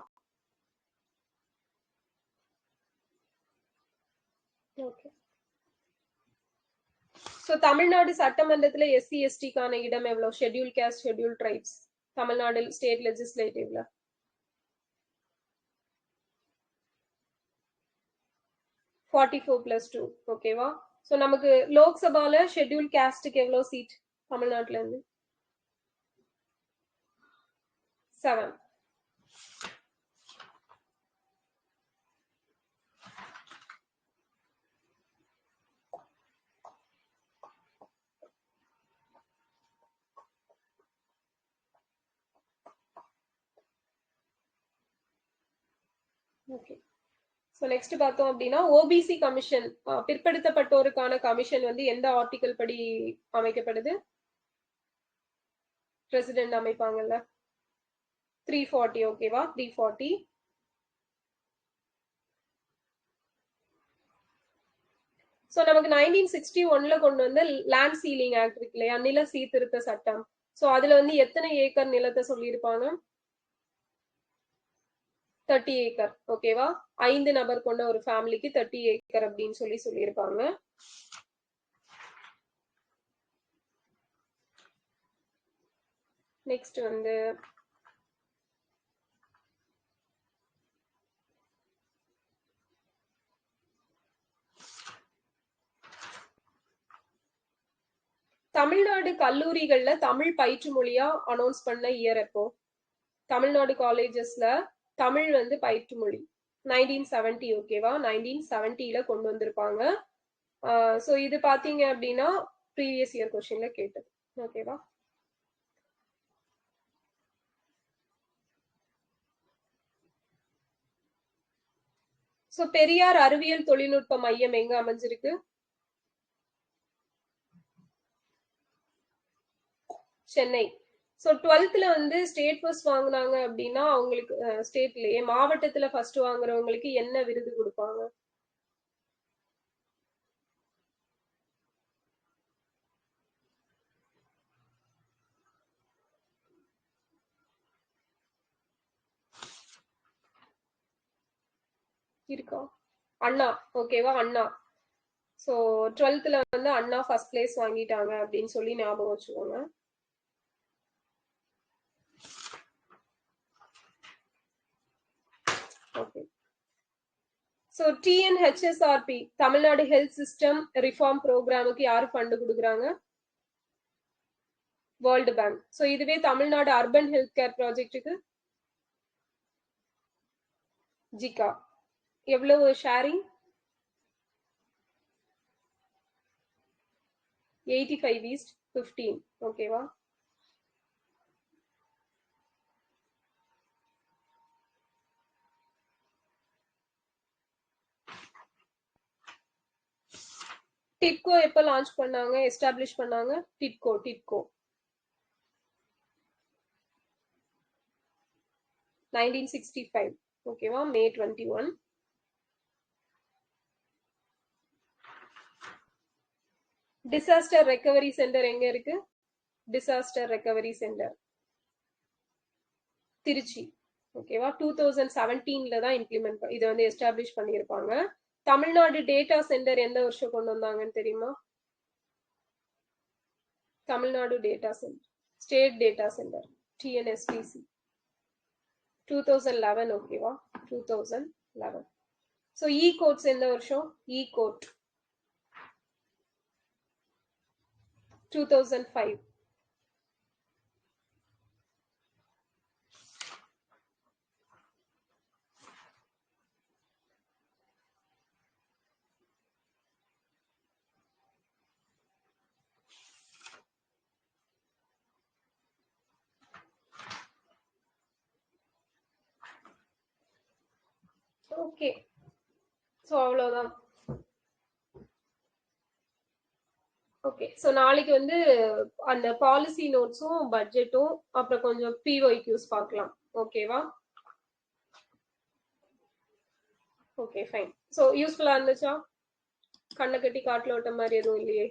ஓகே. சோ தமிழ்நாடு சட்டமன்றத்துல எஸ்சி எஸ்டிக்கான இடம் எவ்வளவு? Schedule caste, schedule tribes Tamil Nadu state லெஜிஸ்லேட்டிவ்ல 44+2. ஓகேவா? சோ நமக்கு லோக்சபால ஷெட்யூல் காஸ்டுக்கு எவ்வளவு சீட் தமிழ்நாட்டுல இருந்து? 7. ஓகே. சோ நெக்ஸ்ட் பார்த்தோம் அப்படின்னா ஓபிசி கமிஷன், பிற்படுத்தப்பட்டோருக்கான கமிஷன் வந்து எந்த ஆர்டிகல் படி அமைக்கப்படுது? பிரசிடென்ட் அமைப்பாங்கல்ல, 340. ஓகேவா? 340. சோ நமக்கு 1961ல கொண்டு வந்த லேண்ட் சீலிங் ஆக்ட் இருக்கு இல்லையா, நில சீர்திருத்த சட்டம். சோ அதுல வந்து எத்தனை ஏக்கர் நிலத்தை சொல்லியிருப்பாங்க? 30 ஏக்கர். ஓகேவா? 5 நபர் கொண்ட ஒரு ஃபேமிலிக்கு 30 ஏக்கர் அப்படின்னு சொல்லியிருப்பாங்க. நெக்ஸ்ட் வந்து தமிழ்நாடு கல்லூரிகள்ல தமிழ் பயிற்று மொழியா அனௌன்ஸ் பண்ண இயர் எப்போ? தமிழ்நாடு காலேஜஸ்ல தமிழ் வந்து பயிற்று மொழி 1970. ஓகேவா? 1970ல கொண்டு வந்திருப்பாங்க. சோ இது பாத்தீங்க அப்படின்னா ப்ரீவியஸ் இயர் கொஸ்டின்ல கேட்டது. ஓகேவா? சோ பெரியார் அறிவியல் தொழில்நுட்ப மையம் எங்க அமைஞ்சிருக்கு? சென்னை. சோ 12th வந்து ஸ்டேட் ஃபர்ஸ்ட் வாங்குனாங்க அப்படின்னா அவங்களுக்கு ஸ்டேட்லயே மாவட்டத்துல ஃபர்ஸ்ட் வாங்குறவங்களுக்கு என்ன விருது கொடுப்பாங்க? இருக்கா? அண்ணா. ஓகேவா? அண்ணா. சோ 12th வந்து அண்ணா ஃபர்ஸ்ட் பிளேஸ் வாங்கிட்டாங்க அப்படின்னு சொல்லி ஞாபகம் வச்சுக்கோங்க. So TNHSRP Tamil Nadu health system reform ப்ரோக்ராமுக்கு யாரு ஃபண்டு கொடுக்குறாங்க? World bank. ஸோ இதுவே தமிழ்நாடு அர்பன் ஹெல்த் கேர் ப்ராஜெக்ட்டுக்கு ஜிகா. எவ்வளவு ஷேரிங்? 85:15. ஓகேவா? டிட்கோ எப்ப லான்ச் பண்ணாங்க, எஸ்டாப்ளிஷ் பண்ணாங்க? டிட்கோ 1965. ஓகேவா? May 21. டிசாஸ்டர் ரெக்கவரி சென்டர் எங்க இருக்கு? Disaster recovery centre Trichy. ஓகேவா? 2017ல தான் இம்ப்ளிமெண்ட் இதை வந்து எஸ்டாப்ளிஷ் பண்ணியிருப்பாங்க. தமிழ்நாடு டேட்டா சென்டர் எந்த வருஷம் கொண்டு வந்தாங்கன்னு தெரியுமா? Tamil Nadu data centre, state data centre, TNSTC 2011. ஓகேவா? 2011. ஸோ இ கோட்ஸ் எந்த வருஷம்? இ கோட் 2005. ஓகே, ஸோ அவ்வளோதான். ஓகே, ஸோ நாளைக்கு வந்து அந்த பாலிசி நோட்ஸும் பட்ஜெட்டும் அப்புறம் கொஞ்சம் பிஒய்க்யூஸ் பார்க்கலாம். ஓகேவா? Okay, fine. ஸோ யூஸ்ஃபுல்லா இருந்துச்சா? கண்ணை கட்டி காட்டுல விட்ட மாதிரி எதுவும் இல்லையே?